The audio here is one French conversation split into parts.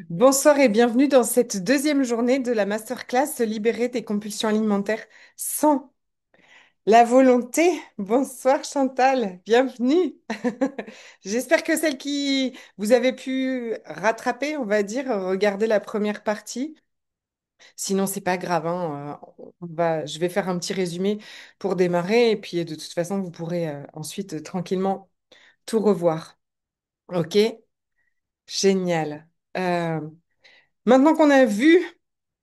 Bonsoir et bienvenue dans cette deuxième journée de la masterclass Se libérer des compulsions alimentaires sans la volonté. Bonsoir Chantal, bienvenue. J'espère que celle qui vous avez pu rattraper, on va dire, regarder la première partie. Sinon, c'est pas grave, hein, je vais faire un petit résumé pour démarrer et puis de toute façon, vous pourrez ensuite tranquillement tout revoir. Ok? Génial. Euh, Maintenant qu'on a vu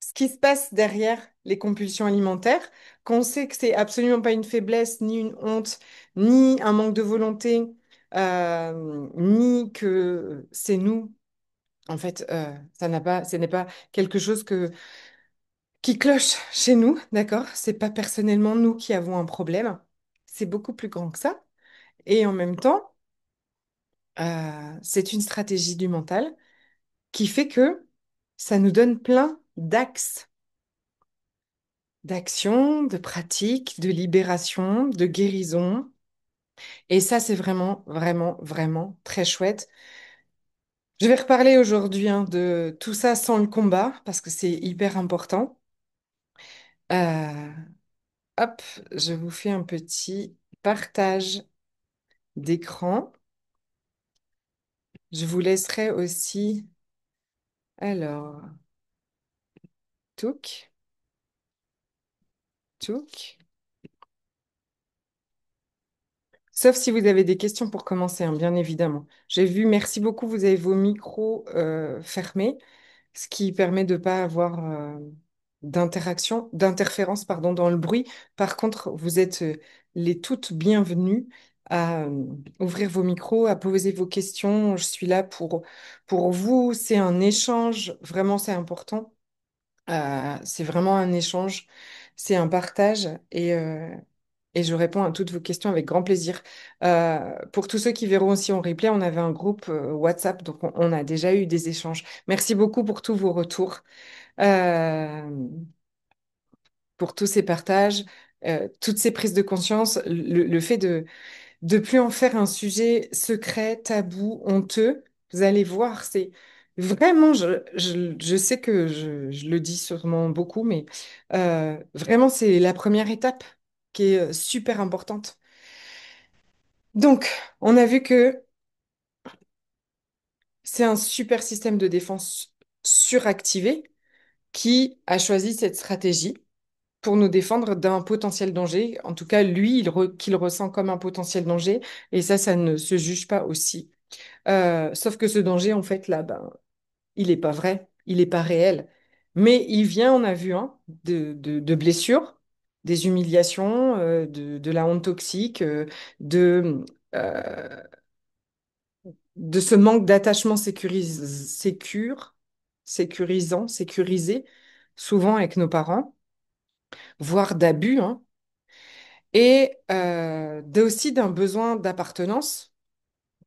ce qui se passe derrière les compulsions alimentaires, qu'on sait que c'est absolument pas une faiblesse, ni une honte, ni un manque de volonté, ni que c'est nous. En fait, ce n'est pas quelque chose qui cloche chez nous, d'accord? C'est pas personnellement nous qui avons un problème. C'est beaucoup plus grand que ça. Et en même temps, c'est une stratégie du mental qui fait que ça nous donne plein d'axes d'action, de pratique, de libération, de guérison. Et ça, c'est vraiment, vraiment, vraiment très chouette. Je vais reparler aujourd'hui de tout ça sans le combat, parce que c'est hyper important. Euh, hop, je vous fais un petit partage d'écran. Je vous laisserai aussi, alors, touc, touc. Sauf si vous avez des questions pour commencer, hein, bien évidemment. J'ai vu, merci beaucoup, vous avez vos micros fermés, ce qui permet de ne pas avoir d'interférence, pardon, dans le bruit. Par contre, vous êtes les toutes bienvenues à ouvrir vos micros, à poser vos questions. Je suis là pour vous. C'est un échange, vraiment, c'est important. C'est vraiment un échange, c'est un partage et je réponds à toutes vos questions avec grand plaisir. Pour tous ceux qui verront aussi en replay, on avait un groupe WhatsApp, donc on a déjà eu des échanges. Merci beaucoup pour tous vos retours, euh, pour tous ces partages, toutes ces prises de conscience, le fait de plus en faire un sujet secret, tabou, honteux. Vous allez voir, c'est vraiment, je sais que je le dis sûrement beaucoup, mais vraiment, c'est la première étape qui est super importante. Donc, on a vu que c'est un super système de défense suractivé qui a choisi cette stratégie pour nous défendre d'un potentiel danger. En tout cas, lui, qu'il ressent comme un potentiel danger, et ça ne se juge pas aussi. Sauf que ce danger, en fait, là, ben, il n'est pas vrai, il n'est pas réel. Mais il vient, on a vu, hein, de blessures, des humiliations, de la honte toxique, de, euh, de ce manque d'attachement sécurisé, souvent avec nos parents, voire d'abus, hein, et aussi d'un besoin d'appartenance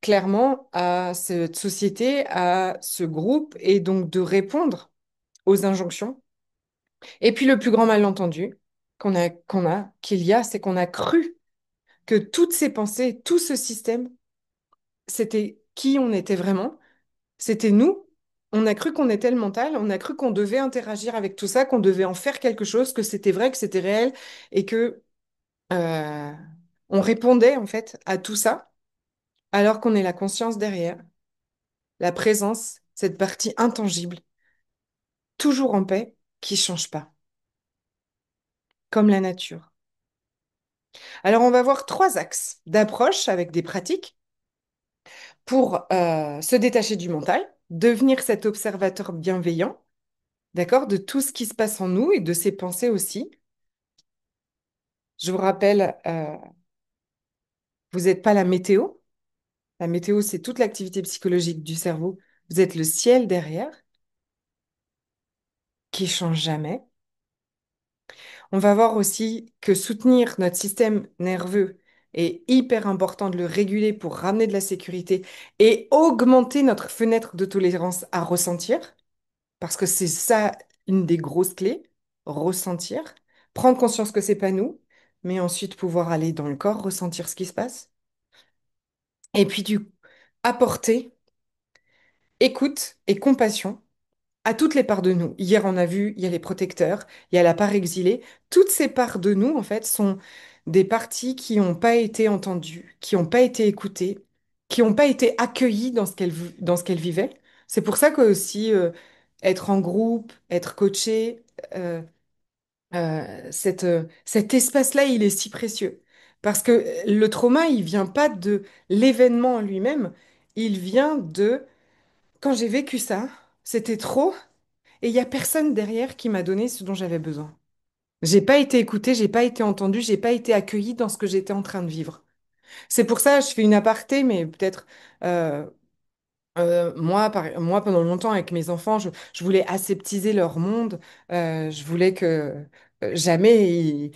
clairement à cette société, à ce groupe, et donc de répondre aux injonctions. Et puis le plus grand malentendu qu'il y a, c'est qu'on a cru que toutes ces pensées, tout ce système, c'était qui on était vraiment, c'était nous. On a cru qu'on était le mental, on a cru qu'on devait interagir avec tout ça, qu'on devait en faire quelque chose, que c'était vrai, que c'était réel, et que euh, on répondait en fait à tout ça, alors qu'on est la conscience derrière, la présence, cette partie intangible toujours en paix, qui change pas, comme la nature. Alors, on va voir trois axes d'approche avec des pratiques pour se détacher du mental, devenir cet observateur bienveillant, d'accord, de tout ce qui se passe en nous et de ses pensées aussi. Je vous rappelle, vous n'êtes pas la météo. La météo, c'est toute l'activité psychologique du cerveau. Vous êtes le ciel derrière, qui change jamais. On va voir aussi que soutenir notre système nerveux est hyper important de le réguler pour ramener de la sécurité et augmenter notre fenêtre de tolérance à ressentir, parce que c'est ça une des grosses clés, ressentir, prendre conscience que c'est pas nous, mais ensuite pouvoir aller dans le corps, ressentir ce qui se passe, et puis apporter écoute et compassion à toutes les parts de nous. Hier, on a vu, il y a les protecteurs, il y a la part exilée. Toutes ces parts de nous, en fait, sont des parties qui n'ont pas été entendues, qui n'ont pas été écoutées, qui n'ont pas été accueillies dans ce qu'elles vivaient. C'est pour ça que aussi, être en groupe, être coaché, euh, cet espace-là, il est si précieux. Parce que le trauma, il vient pas de l'événement en lui-même, il vient de quand j'ai vécu ça, c'était trop. Et il y a personne derrière qui m'a donné ce dont j'avais besoin. J'ai pas été écoutée, j'ai pas été entendue, j'ai pas été accueillie dans ce que j'étais en train de vivre. C'est pour ça, je fais une aparté, mais peut-être euh, moi, pendant longtemps, avec mes enfants, je voulais aseptiser leur monde. Je voulais que jamais,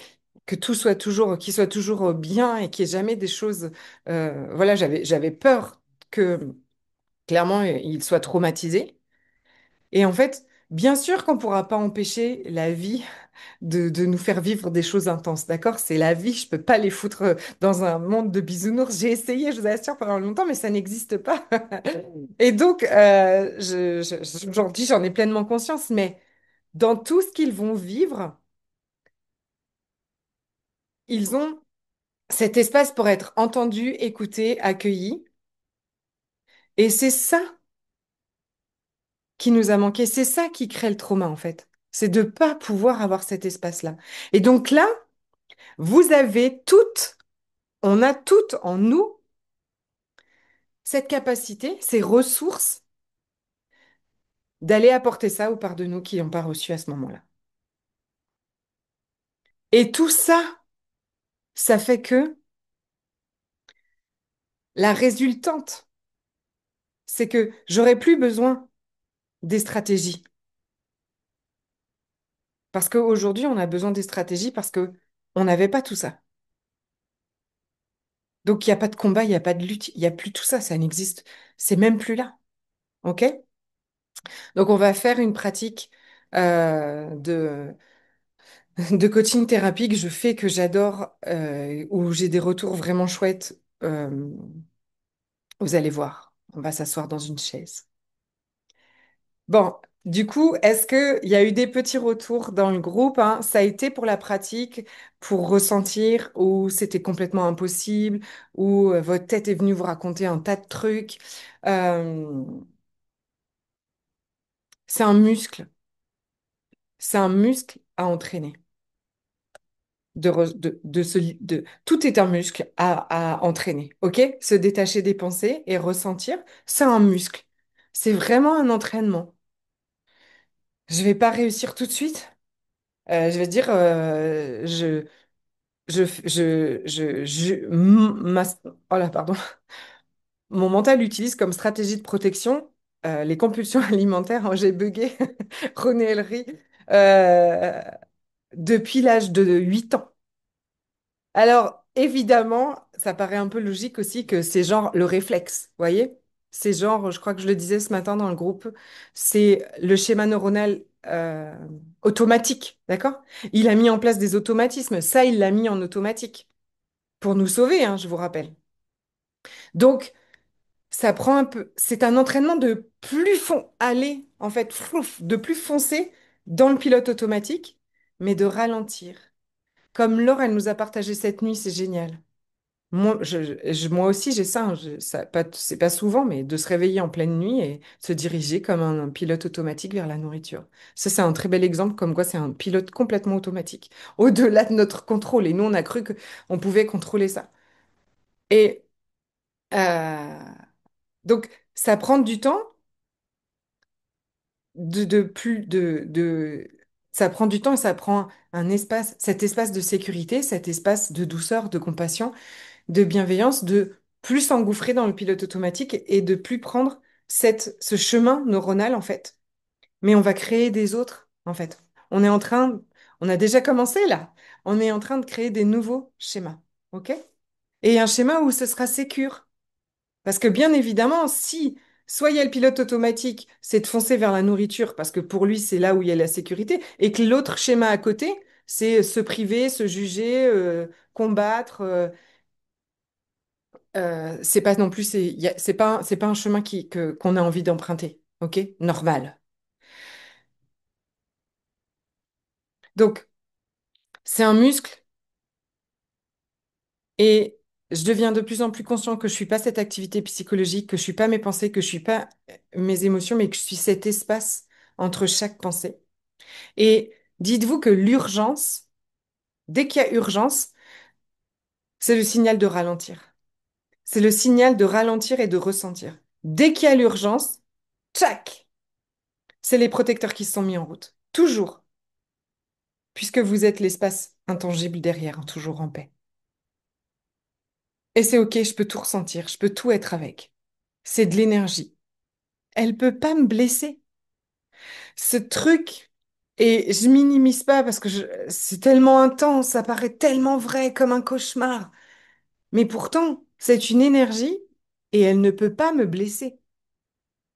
que tout soit toujours, qu'ils soient toujours bien et qu'il n'y ait jamais des choses. Voilà, j'avais peur que clairement ils soient traumatisés. Et en fait, bien sûr qu'on ne pourra pas empêcher la vie de nous faire vivre des choses intenses, d'accord? C'est la vie, je peux pas les foutre dans un monde de bisounours. J'ai essayé, je vous assure, pendant longtemps, mais ça n'existe pas. Et donc, aujourd'hui, j'en ai pleinement conscience, mais dans tout ce qu'ils vont vivre, ils ont cet espace pour être entendus, écoutés, accueillis. Et c'est ça qui nous a manqué, c'est ça qui crée le trauma, en fait. C'est de pas pouvoir avoir cet espace-là. Et donc là, vous avez toutes, on a toutes en nous cette capacité, ces ressources d'aller apporter ça aux parts de nous qui n'ont pas reçu à ce moment-là. Et tout ça, ça fait que la résultante, c'est que j'aurais plus besoin des stratégies. Parce qu'aujourd'hui, on a besoin des stratégies parce que on n'avait pas tout ça. Donc, il n'y a pas de combat, il n'y a pas de lutte, il n'y a plus tout ça, ça n'existe. C'est même plus là. OK? Donc, on va faire une pratique de coaching thérapie que je fais, que j'adore, où j'ai des retours vraiment chouettes. Vous allez voir, on va s'asseoir dans une chaise. Bon, du coup, est-ce qu'il y a eu des petits retours dans le groupe, hein? Ça a été pour la pratique, pour ressentir, ou c'était complètement impossible, ou votre tête est venue vous raconter un tas de trucs. Euh, c'est un muscle, c'est un muscle à entraîner. Tout est un muscle à entraîner, ok? Se détacher des pensées et ressentir, c'est un muscle. C'est vraiment un entraînement. Je vais pas réussir tout de suite. Je vais dire, oh là, pardon. Mon mental utilise comme stratégie de protection les compulsions alimentaires. Hein, j'ai bugué, René Ellery, euh, depuis l'âge de 8 ans. Alors, évidemment, ça paraît un peu logique aussi que c'est genre le réflexe, vous voyez? C'est genre, je crois que je le disais ce matin dans le groupe, c'est le schéma neuronal automatique, d'accord? Il a mis en place des automatismes. Ça, il l'a mis en automatique pour nous sauver, hein, je vous rappelle. Donc, ça prend un peu, c'est un entraînement de aller, en fait, flouf, de plus foncer dans le pilote automatique, mais de ralentir. Comme Laure, elle nous a partagé cette nuit, c'est génial. Moi, moi aussi, j'ai ça, hein, c'est pas souvent, mais de se réveiller en pleine nuit et se diriger comme un pilote automatique vers la nourriture. Ça, c'est un très bel exemple, comme quoi c'est un pilote complètement automatique, au-delà de notre contrôle. Et nous, on a cru qu'on pouvait contrôler ça. Et euh, donc, ça prend du temps, de plus ça prend du temps et ça prend un espace, cet espace de sécurité, cet espace de douceur, de compassion, de bienveillance, de plus s'engouffrer dans le pilote automatique et de plus prendre ce chemin neuronal, en fait. Mais on va créer des autres, en fait. On est en train, on a déjà commencé là. On est en train de créer des nouveaux schémas. OK? Et un schéma où ce sera sécure. Parce que bien évidemment, si soit il y a le pilote automatique, c'est de foncer vers la nourriture, parce que pour lui, c'est là où il y a la sécurité, et que l'autre schéma à côté, c'est se priver, se juger, combattre. c'est pas non plus, c'est pas un chemin qu'on a envie d'emprunter, ok? Normal. Donc, c'est un muscle et je deviens de plus en plus conscient que je suis pas cette activité psychologique, que je suis pas mes pensées, que je suis pas mes émotions, mais que je suis cet espace entre chaque pensée. Et dites-vous que l'urgence, dès qu'il y a urgence, c'est le signal de ralentir. C'est le signal de ralentir et de ressentir. Dès qu'il y a l'urgence, tchac, c'est les protecteurs qui se sont mis en route. Toujours. Puisque vous êtes l'espace intangible derrière, toujours en paix. Et c'est OK, je peux tout ressentir, je peux tout être avec. C'est de l'énergie. Elle peut pas me blesser. Ce truc, et je minimise pas parce que c'est tellement intense, ça paraît tellement vrai comme un cauchemar. Mais pourtant, c'est une énergie et elle ne peut pas me blesser.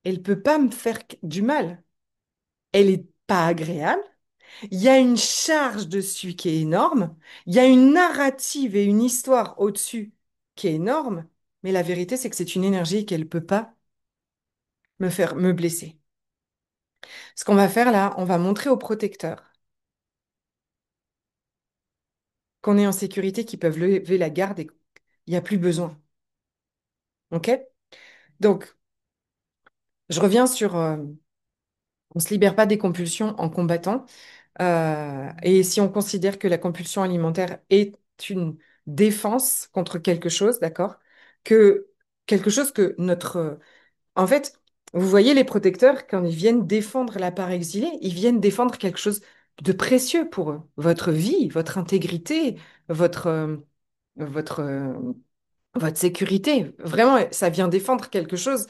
Elle peut pas me faire du mal. Elle est pas agréable. Il y a une charge dessus qui est énorme. Il y a une narrative et une histoire au-dessus qui est énorme. Mais la vérité, c'est que c'est une énergie et qu'elle ne peut pas me faire me blesser. Ce qu'on va faire là, on va montrer aux protecteurs qu'on est en sécurité, qu'ils peuvent lever la garde et qu'il n'y a plus besoin. OK? Donc, je reviens sur on ne se libère pas des compulsions en combattant. Et si on considère que la compulsion alimentaire est une défense contre quelque chose, d'accord? Que quelque chose que notre... En fait, vous voyez les protecteurs, quand ils viennent défendre la part exilée, ils viennent défendre quelque chose de précieux pour eux. Votre vie, votre intégrité, votre, votre, votre sécurité. Vraiment, ça vient défendre quelque chose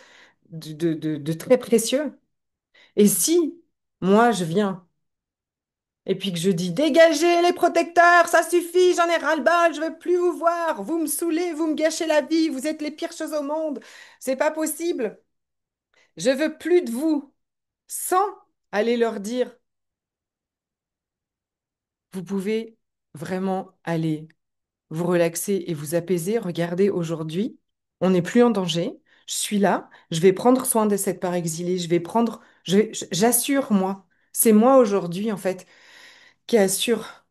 de très précieux. Et si moi, je viens et puis que je dis, dégagez les protecteurs, ça suffit, j'en ai ras-le-bol, je veux plus vous voir, vous me saoulez, vous me gâchez la vie, vous êtes les pires choses au monde, c'est pas possible, je veux plus de vous, sans aller leur dire, vous pouvez vraiment aller vous relaxer et vous apaiser, regardez aujourd'hui, on n'est plus en danger, je suis là, je vais prendre soin de cette part exilée, je vais prendre, j'assure moi, c'est moi aujourd'hui en fait qui assure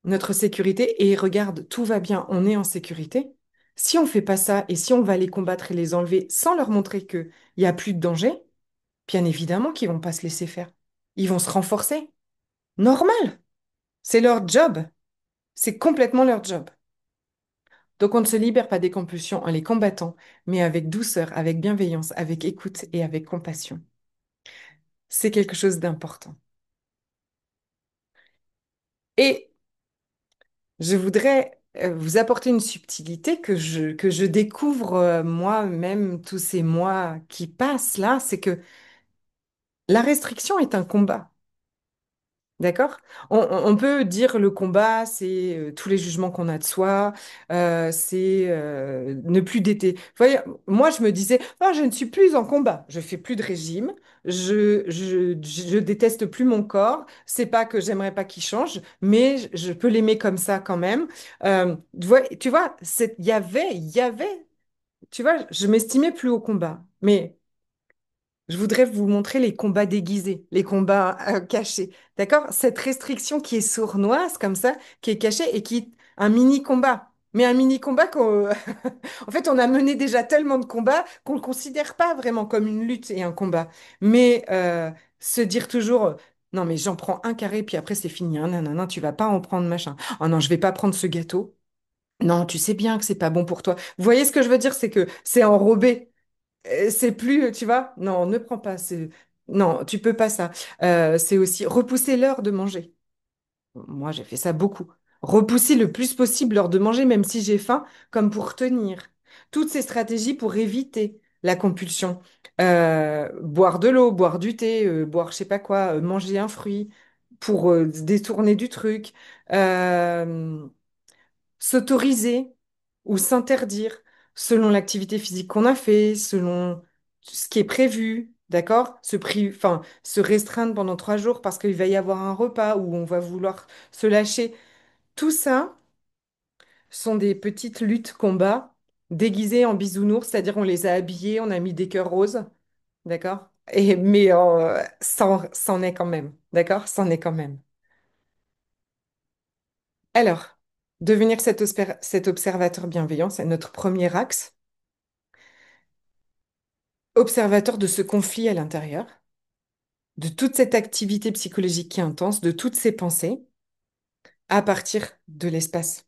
notre sécurité et regarde, tout va bien, on est en sécurité. Si on fait pas ça et si on va les combattre et les enlever sans leur montrer qu'il n'y a plus de danger, bien évidemment qu'ils vont pas se laisser faire. Ils vont se renforcer. Normal. C'est leur job. C'est complètement leur job. Donc on ne se libère pas des compulsions en les combattant, mais avec douceur, avec bienveillance, avec écoute et avec compassion. C'est quelque chose d'important. Et je voudrais vous apporter une subtilité que je découvre moi-même tous ces mois qui passent là, c'est que la restriction est un combat. D'accord? On peut dire le combat, c'est tous les jugements qu'on a de soi, c'est ne plus d'été. Vous voyez, moi, je me disais, ah, je ne suis plus en combat, je fais plus de régime, je déteste plus mon corps. C'est pas que j'aimerais pas qu'il change, mais je peux l'aimer comme ça quand même. Tu vois, il y avait, tu vois, je m'estimais plus au combat, mais je voudrais vous montrer les combats déguisés, les combats cachés. D'accord? Cette restriction qui est sournoise comme ça, qui est cachée et qui est un mini combat. Mais un mini combat qu'on... En fait, on a mené déjà tellement de combats qu'on ne le considère pas vraiment comme une lutte et un combat. Mais se dire toujours, non mais j'en prends un carré puis après c'est fini. Hein, nanana, tu vas pas en prendre machin. Oh non, je vais pas prendre ce gâteau. Non, tu sais bien que c'est pas bon pour toi. Vous voyez ce que je veux dire, c'est que c'est enrobé. C'est plus, tu vois, non, ne prends pas. Non, tu peux pas ça. C'est aussi repousser l'heure de manger. Moi, j'ai fait ça beaucoup. Repousser le plus possible l'heure de manger, même si j'ai faim, comme pour tenir. Toutes ces stratégies pour éviter la compulsion. Boire de l'eau, boire du thé, boire je sais pas quoi, manger un fruit pour se détourner du truc. Euh, S'autoriser ou s'interdire selon l'activité physique qu'on a fait, selon ce qui est prévu, d'accord? Enfin, se restreindre pendant 3 jours parce qu'il va y avoir un repas où on va vouloir se lâcher. Tout ça sont des petites luttes, combats déguisés en bisounours, c'est-à-dire on les a habillés, on a mis des cœurs roses, d'accord? Mais c'en est quand même, d'accord? C'en est quand même. Alors, devenir cet observateur bienveillant, c'est notre premier axe. Observateur de ce conflit à l'intérieur, de toute cette activité psychologique qui est intense, de toutes ces pensées, à partir de l'espace,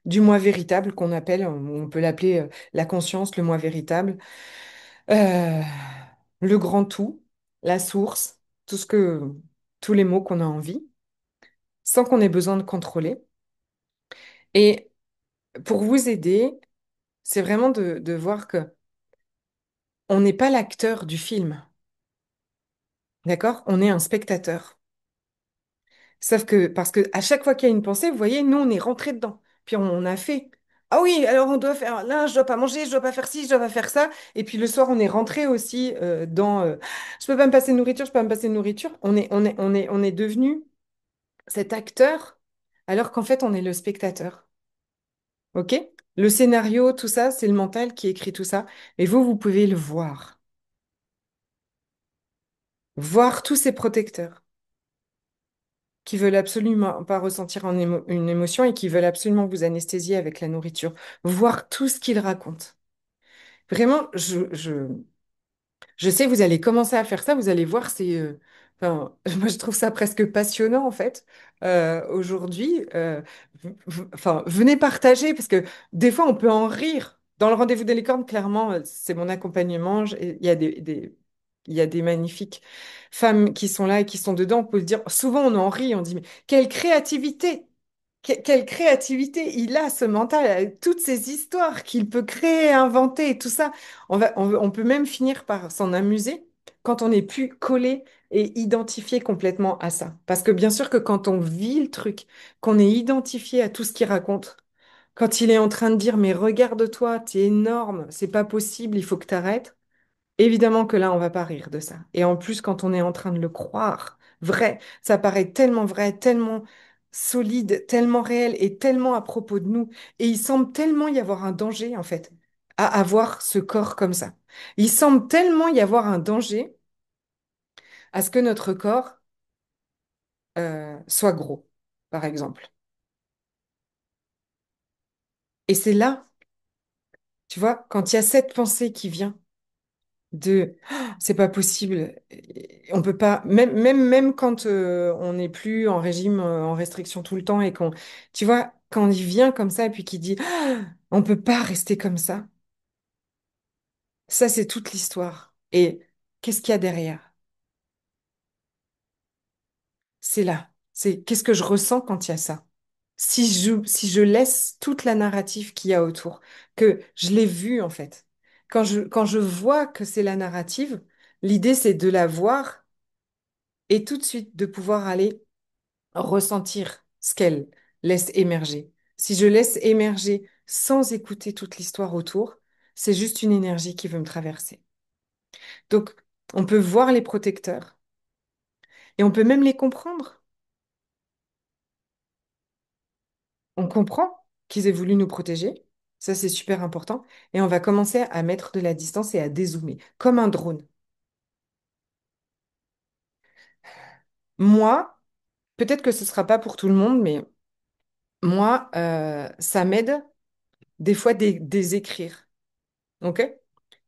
du moi véritable qu'on appelle, on peut l'appeler la conscience, le moi véritable, euh, le grand tout, la source, tous les mots qu'on a envie, sans qu'on ait besoin de contrôler. Et pour vous aider, c'est vraiment de voir que on n'est pas l'acteur du film, d'accord? On est un spectateur. Sauf que, parce que à chaque fois qu'il y a une pensée, vous voyez, nous, on est rentré dedans. Puis on a fait. Ah oui, alors on doit faire là, je dois pas manger, je dois pas faire ci, je dois pas faire ça. Et puis le soir, on est rentré aussi dans je peux pas me passer de nourriture, je peux pas me passer de nourriture. On est devenu cet acteur, alors qu'en fait, on est le spectateur. OK? Le scénario, tout ça, c'est le mental qui écrit tout ça. Et vous pouvez le voir. Voir tous ces protecteurs qui veulent absolument pas ressentir une émotion et qui veulent absolument vous anesthésier avec la nourriture. Voir tout ce qu'ils racontent. Vraiment, je sais, vous allez commencer à faire ça, vous allez voir, enfin, moi, je trouve ça presque passionnant, en fait, aujourd'hui. Enfin, venez partager, parce que des fois, on peut en rire. Dans le rendez-vous des licornes, clairement, c'est mon accompagnement. Il y a il y a des magnifiques femmes qui sont là et qui sont dedans. On peut se dire, souvent, on en rit, on dit, mais quelle créativité! Quelle créativité il a, ce mental, avec toutes ces histoires qu'il peut créer, inventer et tout ça. On peut même finir par s'en amuser quand on n'est plus collé et identifié complètement à ça. Parce que bien sûr que quand on vit le truc, qu'on est identifié à tout ce qu'il raconte, quand il est en train de dire, mais regarde-toi, t'es énorme, c'est pas possible, il faut que t'arrêtes. Évidemment que là, on va pas rire de ça. Et en plus, quand on est en train de le croire, vrai, ça paraît tellement vrai, tellement solide, tellement réel et tellement à propos de nous. Et il semble tellement y avoir un danger, en fait, à avoir ce corps comme ça. Il semble tellement y avoir un danger à ce que notre corps soit gros, par exemple. Et c'est là, tu vois, quand il y a cette pensée qui vient, de ah, c'est pas possible, on peut pas, même quand on n'est plus en régime, en restriction tout le temps et qu'on, tu vois, quand il vient comme ça et puis qu'il dit ah, on peut pas rester comme ça c'est toute l'histoire. Et qu'est-ce qu'il y a derrière? C'est là. C'est qu'est-ce que je ressens quand il y a ça? Si je laisse toute la narrative qu'il y a autour, que je l'ai vue en fait. Quand je vois que c'est la narrative, l'idée c'est de la voir et tout de suite de pouvoir aller ressentir ce qu'elle laisse émerger. Si je laisse émerger sans écouter toute l'histoire autour, c'est juste une énergie qui veut me traverser. Donc, on peut voir les protecteurs et on peut même les comprendre. On comprend qu'ils aient voulu nous protéger. Ça, c'est super important. Et on va commencer à mettre de la distance et à dézoomer, comme un drone. Moi, peut-être que ce ne sera pas pour tout le monde, mais moi, ça m'aide des fois des écrire. OK?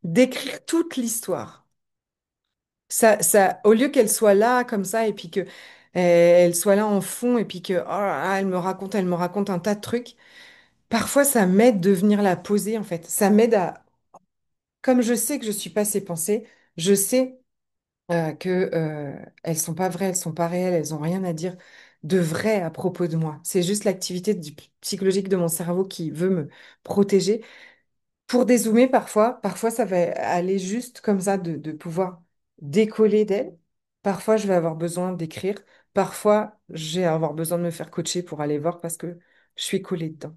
D'écrire toute l'histoire. Au lieu qu'elle soit là comme ça et puis que elle soit là en fond et puis que oh là là, elle me raconte un tas de trucs. Parfois, ça m'aide de venir la poser en fait. Ça m'aide à, comme je sais que je suis pas ses pensées, je sais que elles sont pas vraies, elles sont pas réelles, elles ont rien à dire de vrai à propos de moi. C'est juste l'activité psychologique de mon cerveau qui veut me protéger. Pour dézoomer, parfois ça va aller juste comme ça de pouvoir décoller d'elle. Parfois, je vais avoir besoin d'écrire. Parfois, je vais avoir besoin de me faire coacher pour aller voir parce que je suis collée dedans.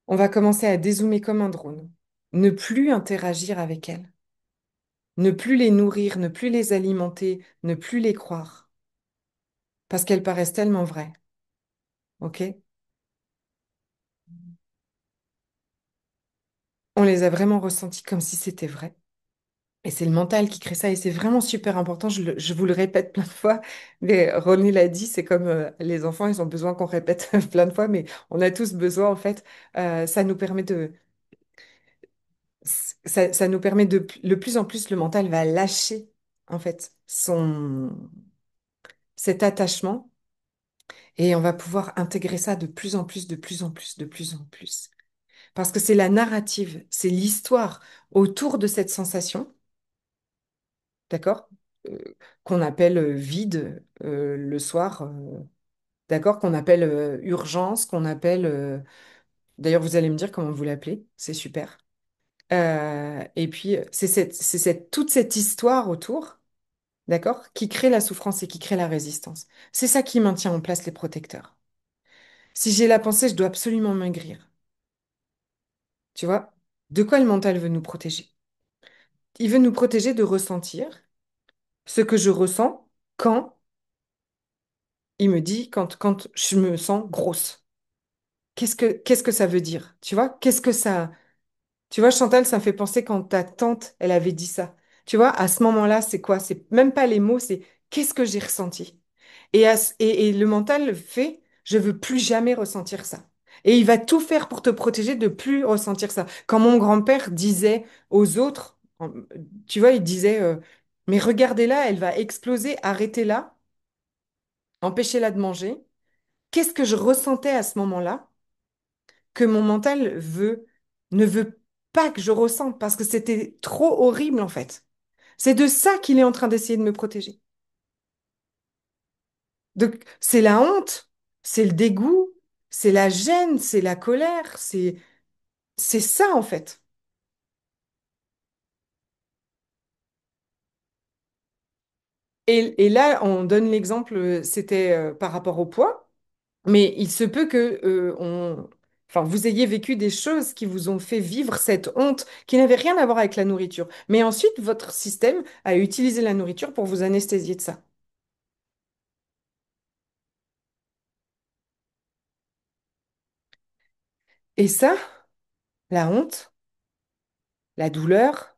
On va commencer à dézoomer comme un drone. Ne plus interagir avec elles. Ne plus les nourrir, ne plus les alimenter, ne plus les croire. Parce qu'elles paraissent tellement vraies. OK? on les a vraiment ressentis comme si c'était vrai. Et c'est le mental qui crée ça et c'est vraiment super important. Je vous le répète plein de fois, mais René l'a dit, c'est comme les enfants, ils ont besoin qu'on répète plein de fois, mais on a tous besoin en fait. Ça nous permet ça nous permet de plus en plus, le mental va lâcher en fait cet attachement et on va pouvoir intégrer ça de plus en plus, de plus en plus, de plus en plus. Parce que c'est la narrative, c'est l'histoire autour de cette sensation, d'accord? Euh, qu'on appelle vide le soir, d'accord? Qu'on appelle urgence, qu'on appelle... d'ailleurs, vous allez me dire comment vous l'appelez, c'est super. Et puis, toute cette histoire autour, d'accord, qui crée la souffrance et qui crée la résistance. C'est ça qui maintient en place les protecteurs. Si j'ai la pensée, je dois absolument maigrir. Tu vois? De quoi le mental veut nous protéger? Il veut nous protéger de ressentir ce que je ressens quand il me dit, quand je me sens grosse. Qu'est-ce que ça veut dire? Tu vois? Qu'est-ce que ça... Tu vois, Chantal, ça me fait penser quand ta tante, elle avait dit ça. Tu vois, à ce moment-là, c'est quoi? C'est même pas les mots, c'est qu'est-ce que j'ai ressenti? Et le mental fait, je veux plus jamais ressentir ça. Et il va tout faire pour te protéger de plus ressentir ça. Quand mon grand-père disait aux autres, tu vois, il disait, mais regardez-la, elle va exploser, arrêtez-la, empêchez-la de manger. Qu'est-ce que je ressentais à ce moment-là que mon mental ne veut pas que je ressente parce que c'était trop horrible en fait. C'est de ça qu'il est en train d'essayer de me protéger. Donc, c'est la honte, c'est le dégoût, c'est la gêne, c'est la colère, c'est ça en fait. Et là, on donne l'exemple, c'était par rapport au poids, mais il se peut que enfin, vous ayez vécu des choses qui vous ont fait vivre cette honte qui n'avait rien à voir avec la nourriture. Mais ensuite, votre système a utilisé la nourriture pour vous anesthésier de ça. Et ça, la honte, la douleur,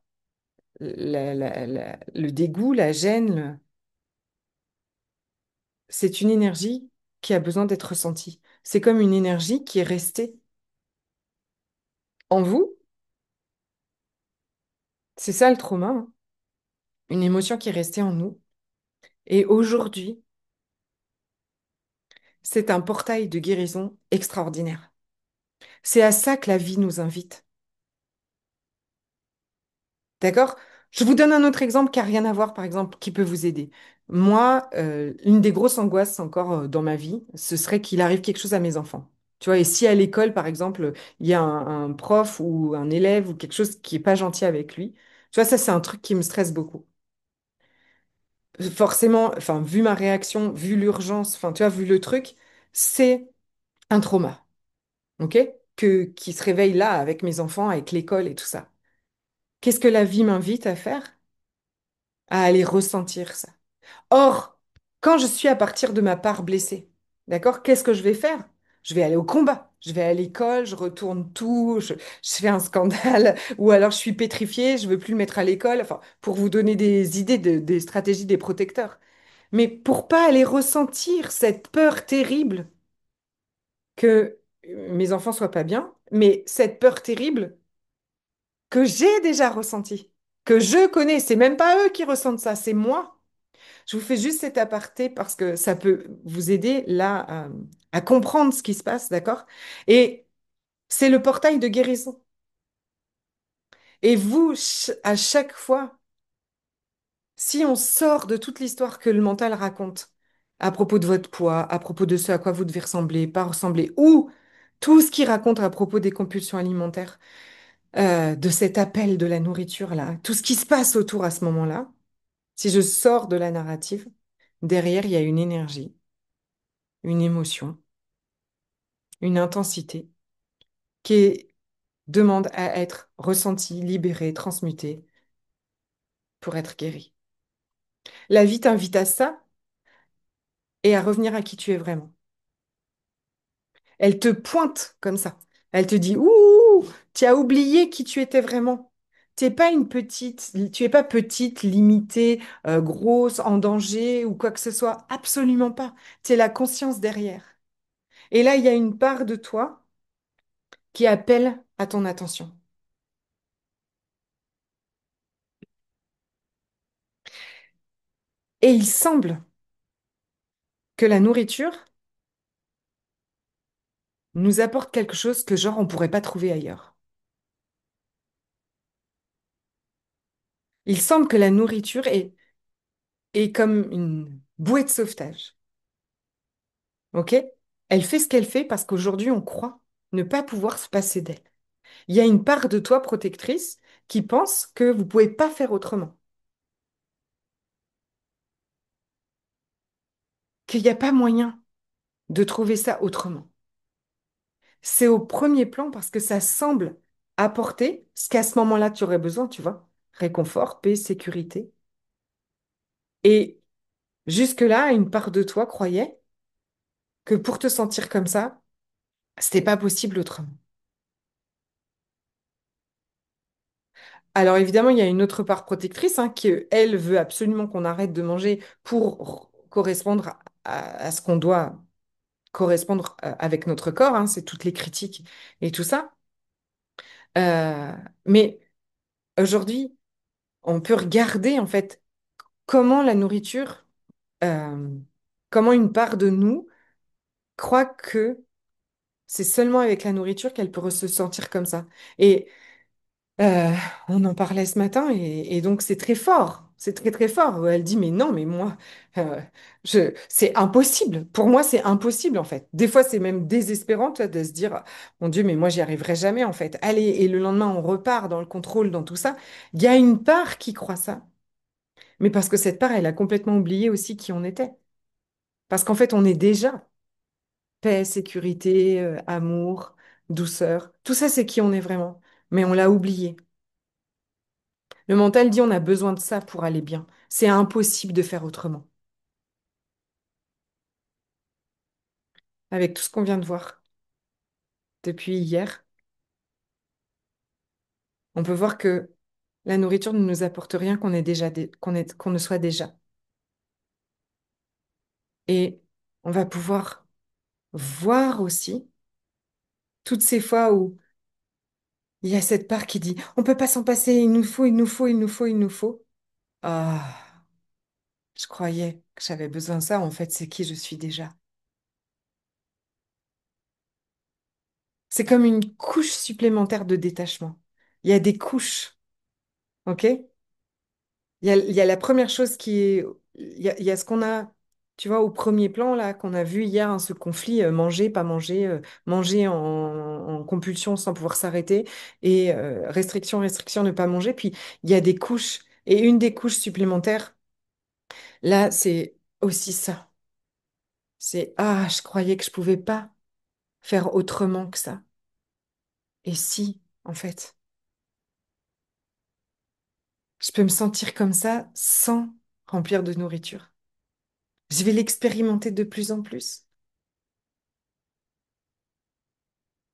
le dégoût, la gêne, c'est une énergie qui a besoin d'être ressentie. C'est comme une énergie qui est restée en vous. C'est ça le trauma, hein. Une émotion qui est restée en nous. Et aujourd'hui, c'est un portail de guérison extraordinaire. C'est à ça que la vie nous invite. D'accord? Je vous donne un autre exemple qui n'a rien à voir, par exemple, qui peut vous aider. Moi, une des grosses angoisses encore dans ma vie, ce serait qu'il arrive quelque chose à mes enfants. Tu vois, et si à l'école, par exemple, il y a un prof ou un élève ou quelque chose qui est pas gentil avec lui, tu vois, ça, c'est un truc qui me stresse beaucoup. Forcément, enfin, vu ma réaction, vu l'urgence, enfin, tu vois, vu le truc, c'est un trauma, ok? Qui se réveille là avec mes enfants, avec l'école et tout ça. Qu'est-ce que la vie m'invite à faire? À aller ressentir ça. Or, quand je suis à partir de ma part blessée, d'accord, qu'est-ce que je vais faire? Je vais aller au combat. Je vais à l'école, je retourne tout, je fais un scandale, ou alors je suis pétrifiée, je veux plus le mettre à l'école. Enfin, pour vous donner des idées des stratégies des protecteurs. Mais pour pas aller ressentir cette peur terrible que mes enfants soient pas bien, mais cette peur terrible que j'ai déjà ressentie, que je connais. C'est même pas eux qui ressentent ça, c'est moi. Je vous fais juste cet aparté parce que ça peut vous aider là à comprendre ce qui se passe, d'accord? Et c'est le portail de guérison. Et vous, à chaque fois, si on sort de toute l'histoire que le mental raconte à propos de votre poids, à propos de ce à quoi vous devez ressembler, pas ressembler, ou tout ce qu'il raconte à propos des compulsions alimentaires, de cet appel de la nourriture là, tout ce qui se passe autour à ce moment-là, si je sors de la narrative, derrière, il y a une énergie, une émotion, une intensité demande à être ressentie, libérée, transmutée pour être guérie. La vie t'invite à ça et à revenir à qui tu es vraiment. Elle te pointe comme ça. Elle te dit, ouh, fou, tu as oublié qui tu étais vraiment. T'es pas une petite, tu es pas petite, limitée, grosse, en danger ou quoi que ce soit. Absolument pas. Tu es la conscience derrière. Et là, il y a une part de toi qui appelle à ton attention. Et il semble que la nourriture nous apporte quelque chose que genre on pourrait pas trouver ailleurs. Il semble que la nourriture est comme une bouée de sauvetage. OK? Elle fait ce qu'elle fait parce qu'aujourd'hui, on croit ne pas pouvoir se passer d'elle. Il y a une part de toi protectrice qui pense que vous pouvez pas faire autrement, qu'il n'y a pas moyen de trouver ça autrement. C'est au premier plan parce que ça semble apporter ce qu'à ce moment-là tu aurais besoin, tu vois. Réconfort, paix, sécurité. Et jusque-là, une part de toi croyait que pour te sentir comme ça, c'était pas possible autrement. Alors évidemment, il y a une autre part protectrice hein, qui, elle, veut absolument qu'on arrête de manger pour correspondre à ce qu'on doit correspondre avec notre corps. Hein, c'est toutes les critiques et tout ça. Euh, mais aujourd'hui, on peut regarder en fait comment la nourriture, euh, comment une part de nous croit que c'est seulement avec la nourriture qu'elle peut se sentir comme ça. Et Euh, on en parlait ce matin et donc c'est très fort, c'est très très fort. Elle dit mais non, mais moi, c'est impossible. Pour moi, c'est impossible en fait. Des fois, c'est même désespérant tu vois, de se dire mon Dieu, mais moi, j'y arriverai jamais en fait. Allez, et le lendemain, on repart dans le contrôle, dans tout ça. Il y a une part qui croit ça, mais parce que cette part, elle a complètement oublié aussi qui on était. Parce qu'en fait, on est déjà paix, sécurité, amour, douceur. Tout ça, c'est qui on est vraiment, mais on l'a oublié. Le mental dit on a besoin de ça pour aller bien. C'est impossible de faire autrement. Avec tout ce qu'on vient de voir depuis hier, on peut voir que la nourriture ne nous apporte rien qu'on ait déjà qu'on ne soit déjà. Et on va pouvoir voir aussi toutes ces fois où il y a cette part qui dit on peut pas s'en passer, il nous faut, il nous faut, il nous faut, il nous faut. Ah, je croyais que j'avais besoin de ça, en fait, c'est qui je suis déjà. C'est comme une couche supplémentaire de détachement. Il y a des couches, ok? Il y a la première chose qui est... il y a ce qu'on a, tu vois, au premier plan, là, qu'on a vu hier, hein, ce conflit, manger, pas manger, manger en compulsion sans pouvoir s'arrêter, et restriction, restriction, ne pas manger. Puis, il y a des couches. Et une des couches supplémentaires, là, c'est aussi ça. C'est, ah, je croyais que je pouvais pas faire autrement que ça. Et si, en fait, je peux me sentir comme ça sans remplir de nourriture. Je vais l'expérimenter de plus en plus.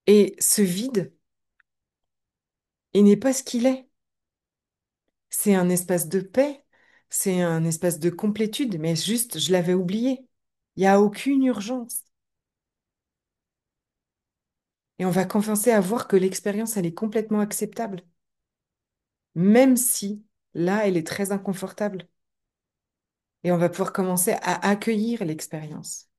Et ce vide, il n'est pas ce qu'il est. C'est un espace de paix, c'est un espace de complétude, mais juste, je l'avais oublié. Il n'y a aucune urgence. Et on va commencer à voir que l'expérience, elle est complètement acceptable, même si là, elle est très inconfortable. Et on va pouvoir commencer à accueillir l'expérience.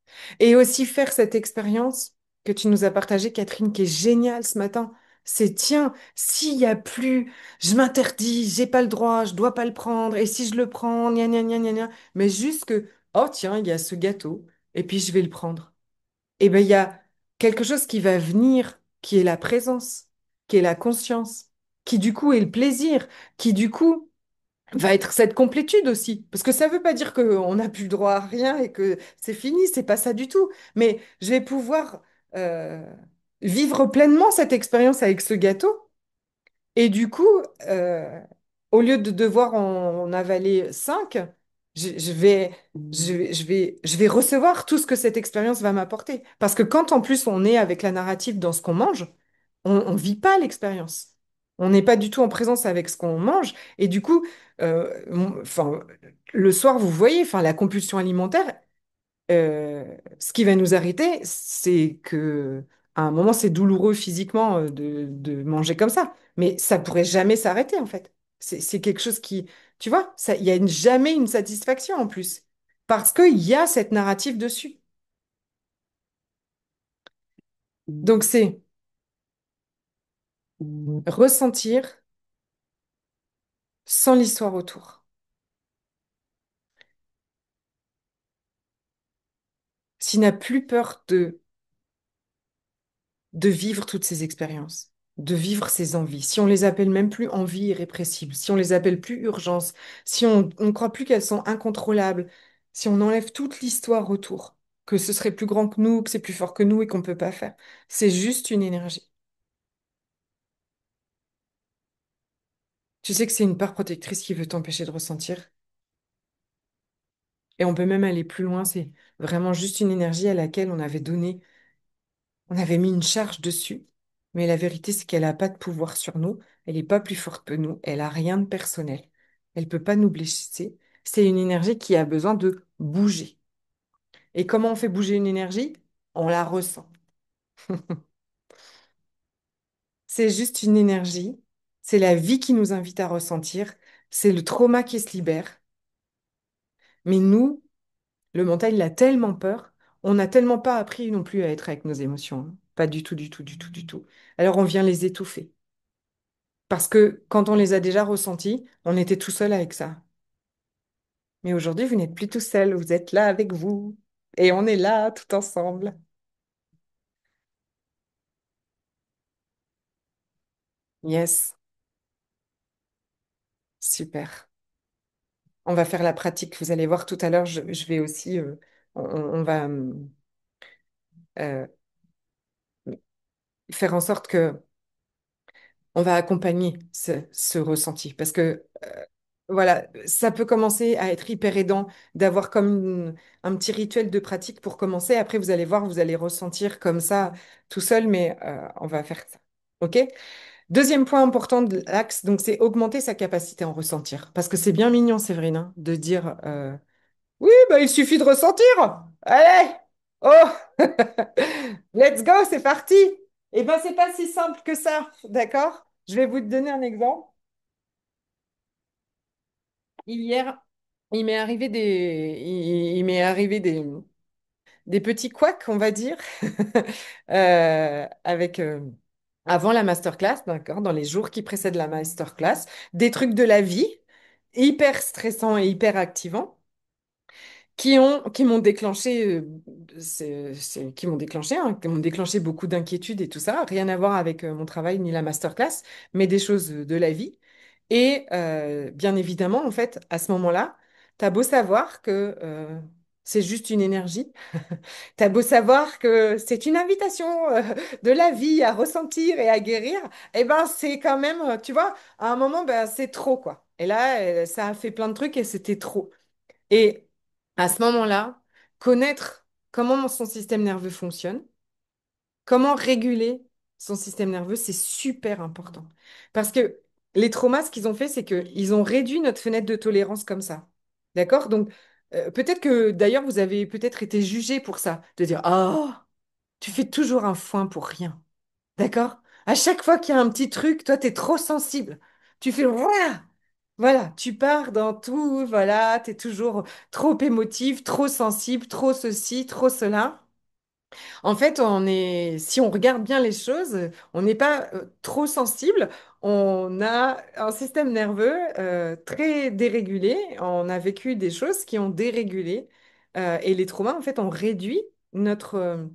Et aussi faire cette expérience que tu nous as partagée, Catherine, qui est géniale ce matin. C'est, tiens, s'il y a plus, je m'interdis, j'ai pas le droit, je dois pas le prendre, et si je le prends, gna gna gna gna gna, mais juste que, oh tiens, il y a ce gâteau, et puis je vais le prendre. Et ben il y a quelque chose qui va venir, qui est la présence, qui est la conscience, qui du coup est le plaisir, qui du coup va être cette complétude aussi. Parce que ça ne veut pas dire qu'on n'a plus le droit à rien et que c'est fini, c'est pas ça du tout. Mais je vais pouvoir euh, vivre pleinement cette expérience avec ce gâteau. Et du coup, euh, au lieu de devoir en avaler cinq, je vais recevoir tout ce que cette expérience va m'apporter. Parce que quand en plus on est avec la narrative dans ce qu'on mange, On vit pas l'expérience. On n'est pas du tout en présence avec ce qu'on mange. Et du coup, enfin, le soir, vous voyez, enfin, la compulsion alimentaire, ce qui va nous arrêter, c'est que à un moment, c'est douloureux physiquement de manger comme ça. Mais ça pourrait jamais s'arrêter, en fait. C'est quelque chose qui, tu vois, ça, il n'y a jamais une satisfaction en plus. Parce qu'il y a cette narrative dessus. Donc, c'est ressentir sans l'histoire autour. S'il n'a plus peur de vivre toutes ces expériences, de vivre ces envies, si on les appelle même plus envies irrépressibles, si on les appelle plus urgences, si on ne croit plus qu'elles sont incontrôlables, si on enlève toute l'histoire autour, que ce serait plus grand que nous, que c'est plus fort que nous et qu'on ne peut pas faire, c'est juste une énergie. Tu sais que c'est une part protectrice qui veut t'empêcher de ressentir. Et on peut même aller plus loin, c'est vraiment juste une énergie à laquelle on avait mis une charge dessus, mais la vérité, c'est qu'elle n'a pas de pouvoir sur nous. Elle n'est pas plus forte que nous. Elle a rien de personnel. Elle peut pas nous blesser. C'est une énergie qui a besoin de bouger. Et comment on fait bouger une énergie? On la ressent. C'est juste une énergie. C'est la vie qui nous invite à ressentir. C'est le trauma qui se libère. Mais nous, le mental, il a tellement peur. On n'a tellement pas appris non plus à être avec nos émotions, hein. Pas du tout, du tout, du tout, du tout. Alors on vient les étouffer. Parce que quand on les a déjà ressentis, on était tout seul avec ça. Mais aujourd'hui, vous n'êtes plus tout seul, vous êtes là avec vous. Et on est là tout ensemble. Yes, super. On va faire la pratique. Vous allez voir tout à l'heure, je vais aussi, on va euh, faire en sorte que on va accompagner ce ressenti. Parce que, voilà, ça peut commencer à être hyper aidant d'avoir comme un petit rituel de pratique pour commencer. Après, vous allez voir, vous allez ressentir comme ça tout seul, mais on va faire ça. OK? Deuxième point important de l'axe, donc c'est augmenter sa capacité à en ressentir. Parce que c'est bien mignon, Séverine, hein, de dire oui, bah, il suffit de ressentir. Allez, oh, let's go, c'est parti. Eh ben, c'est pas si simple que ça, d'accord? Je vais vous donner un exemple. Hier, il m'est arrivé des petits couacs, on va dire, avec avant la masterclass, d'accord, dans les jours qui précèdent la masterclass, des trucs de la vie hyper stressants et hyper activants qui m'ont déclenché, qui m'ont déclenché beaucoup d'inquiétudes et tout ça, rien à voir avec mon travail ni la masterclass, mais des choses de la vie. Et bien évidemment, en fait, à ce moment-là, t'as beau savoir que c'est juste une énergie, t'as beau savoir que c'est une invitation de la vie à ressentir et à guérir, eh ben c'est quand même, tu vois, à un moment, ben, c'est trop, quoi. Et là, ça a fait plein de trucs et c'était trop. Et à ce moment-là, connaître comment son système nerveux fonctionne, comment réguler son système nerveux, c'est super important. Parce que les traumas, ce qu'ils ont fait, c'est qu'ils ont réduit notre fenêtre de tolérance comme ça. D'accord? Donc, peut-être que d'ailleurs, vous avez peut-être été jugé pour ça, de dire, oh, tu fais toujours un foin pour rien. D'accord? À chaque fois qu'il y a un petit truc, toi, tu es trop sensible. Tu fais, voilà, voilà, tu pars dans tout, voilà, tu es toujours trop émotive, trop sensible, trop ceci, trop cela. En fait, si on regarde bien les choses, on n'est pas trop sensible. On a un système nerveux très dérégulé. On a vécu des choses qui ont dérégulé. Et les traumas, en fait, ont réduit notre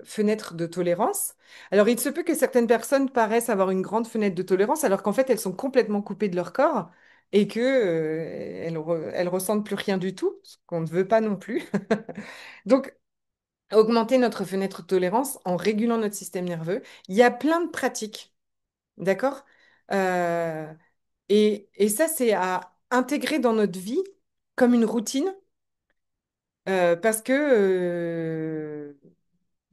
fenêtre de tolérance. Alors, il se peut que certaines personnes paraissent avoir une grande fenêtre de tolérance, alors qu'en fait, elles sont complètement coupées de leur corps et que, elles ressentent plus rien du tout, ce qu'on ne veut pas non plus. Donc, augmenter notre fenêtre de tolérance en régulant notre système nerveux. Il y a plein de pratiques, d'accord? Euh, et ça, c'est à intégrer dans notre vie comme une routine parce que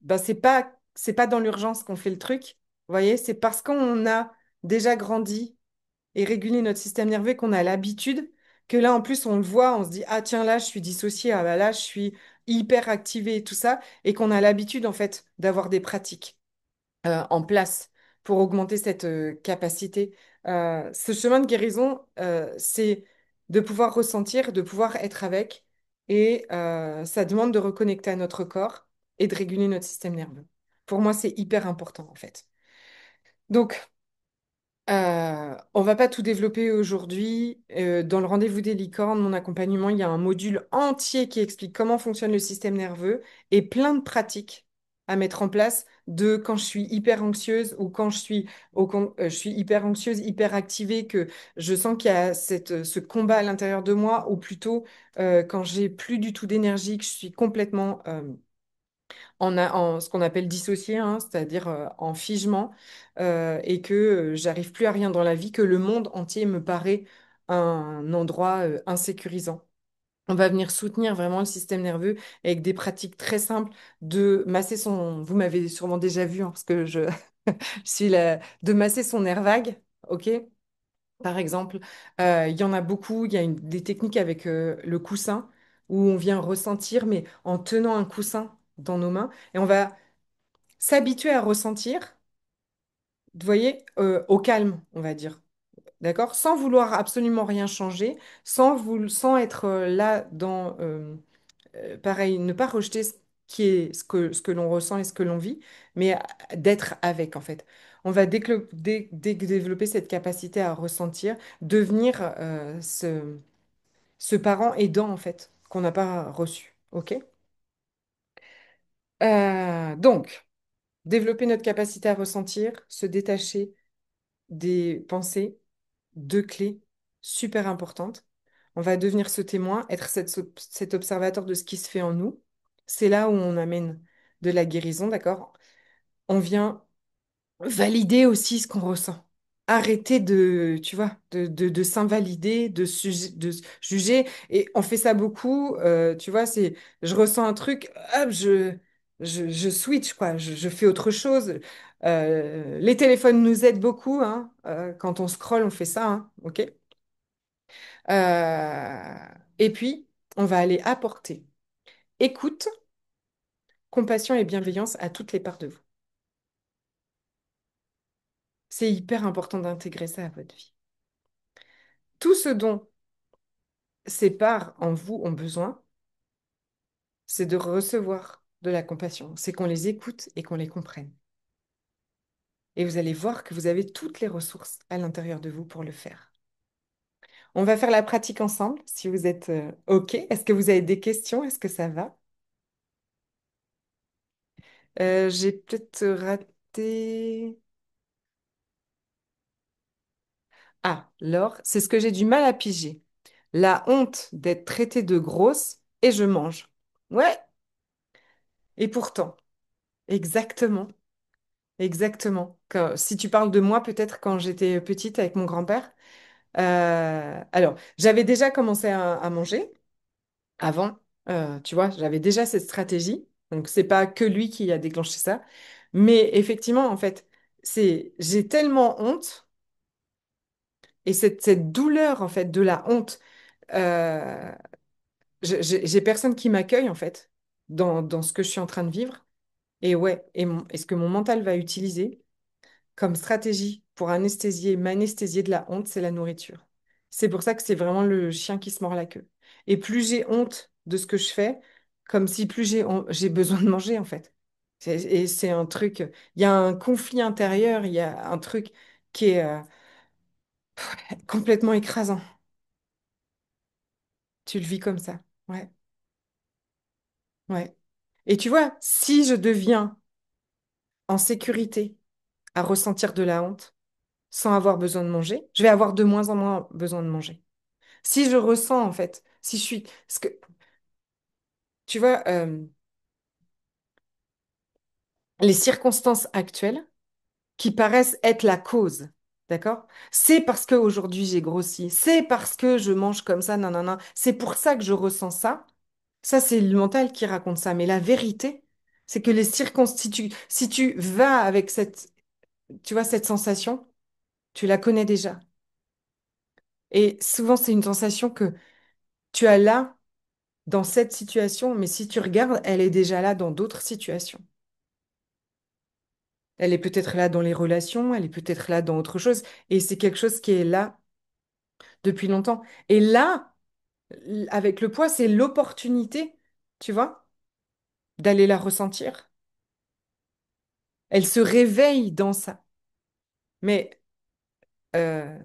bah, c'est pas c'est pas dans l'urgence qu'on fait le truc. Vous voyez, c'est parce qu'on a déjà grandi et régulé notre système nerveux qu'on a l'habitude que là, en plus, on le voit, on se dit, ah tiens, là, je suis dissociée, ah bah là, je suis hyper activée et tout ça, et qu'on a l'habitude, en fait, d'avoir des pratiques en place pour augmenter cette capacité. Ce chemin de guérison, c'est de pouvoir ressentir, de pouvoir être avec, et ça demande de reconnecter à notre corps et de réguler notre système nerveux. Pour moi, c'est hyper important, en fait. Donc, on va pas tout développer aujourd'hui. Dans le rendez-vous des licornes, mon accompagnement, il y a un module entier qui explique comment fonctionne le système nerveux et plein de pratiques à mettre en place de quand je suis hyper anxieuse ou quand je suis hyper anxieuse, hyper activée, que je sens qu'il y a ce combat à l'intérieur de moi, ou plutôt quand j'ai plus du tout d'énergie, que je suis complètement en ce qu'on appelle dissocié, hein, c'est-à-dire en figement, et que j'arrive plus à rien dans la vie, que le monde entier me paraît un endroit insécurisant. On va venir soutenir vraiment le système nerveux avec des pratiques très simples de masser son... Vous m'avez sûrement déjà vu, hein, parce que je suis là, de masser son nerf vague, ok? Par exemple, il y en a beaucoup. Il y a des techniques avec le coussin où on vient ressentir, mais en tenant un coussin dans nos mains, et on va s'habituer à ressentir, vous voyez, au calme, on va dire. D'accord? Sans vouloir absolument rien changer, sans être là dans, pareil, ne pas rejeter ce que l'on ressent et ce que l'on vit, mais d'être avec, en fait. On va développer cette capacité à ressentir, devenir ce parent aidant, en fait, qu'on n'a pas reçu. OK? Donc, développer notre capacité à ressentir, se détacher des pensées, deux clés super importantes. On va devenir ce témoin, être cet observateur de ce qui se fait en nous. C'est là où on amène de la guérison, d'accord? On vient valider aussi ce qu'on ressent. Arrêter de, tu vois, de s'invalider, de se juger. Et on fait ça beaucoup, tu vois, c'est, je ressens un truc, hop, je switch, quoi, je fais autre chose. Les téléphones nous aident beaucoup, hein. Quand on scrolle, on fait ça, hein, ok? Et puis, on va aller apporter écoute, compassion et bienveillance à toutes les parts de vous. C'est hyper important d'intégrer ça à votre vie. Tout ce dont ces parts en vous ont besoin, c'est de recevoir de la compassion. C'est qu'on les écoute et qu'on les comprenne. Et vous allez voir que vous avez toutes les ressources à l'intérieur de vous pour le faire. On va faire la pratique ensemble, si vous êtes OK. Est-ce que vous avez des questions? Est-ce que ça va? J'ai peut-être raté... Ah, Laure, c'est ce que j'ai du mal à piger. La honte d'être traitée de grosse et je mange. Ouais, et pourtant, exactement. Exactement. Si tu parles de moi, peut-être quand j'étais petite avec mon grand-père. Alors, j'avais déjà commencé à manger avant. Tu vois, j'avais déjà cette stratégie. Donc, c'est pas que lui qui a déclenché ça. Mais effectivement, en fait, j'ai tellement honte et cette douleur, en fait, de la honte. euh, j'ai personne qui m'accueille, en fait, dans ce que je suis en train de vivre. Et ouais, et ce que mon mental va utiliser comme stratégie pour m'anesthésier de la honte, c'est la nourriture. C'est pour ça que c'est vraiment le chien qui se mord la queue. Et plus j'ai honte de ce que je fais, comme si plus j'ai besoin de manger, en fait. Et c'est un truc, il y a un conflit intérieur, il y a un truc qui est complètement écrasant. Tu le vis comme ça. Ouais, ouais. Et tu vois, si je deviens en sécurité à ressentir de la honte sans avoir besoin de manger, je vais avoir de moins en moins besoin de manger. Si je ressens, en fait, si je suis... Parce que, tu vois, les circonstances actuelles qui paraissent être la cause, d'accord? C'est parce qu'aujourd'hui j'ai grossi, c'est parce que je mange comme ça, non, non, non. C'est pour ça que je ressens ça. Ça, c'est le mental qui raconte ça. Mais la vérité, C'est que les circonstances, si tu vas avec cette, tu vois, cette sensation, tu la connais déjà. Et souvent, c'est une sensation que tu as là, dans cette situation, mais si tu regardes, elle est déjà là dans d'autres situations. Elle est peut-être là dans les relations, elle est peut-être là dans autre chose, et c'est quelque chose qui est là depuis longtemps. Et là, avec le poids, c'est l'opportunité, tu vois, d'aller la ressentir. Elle se réveille dans ça. Mais euh,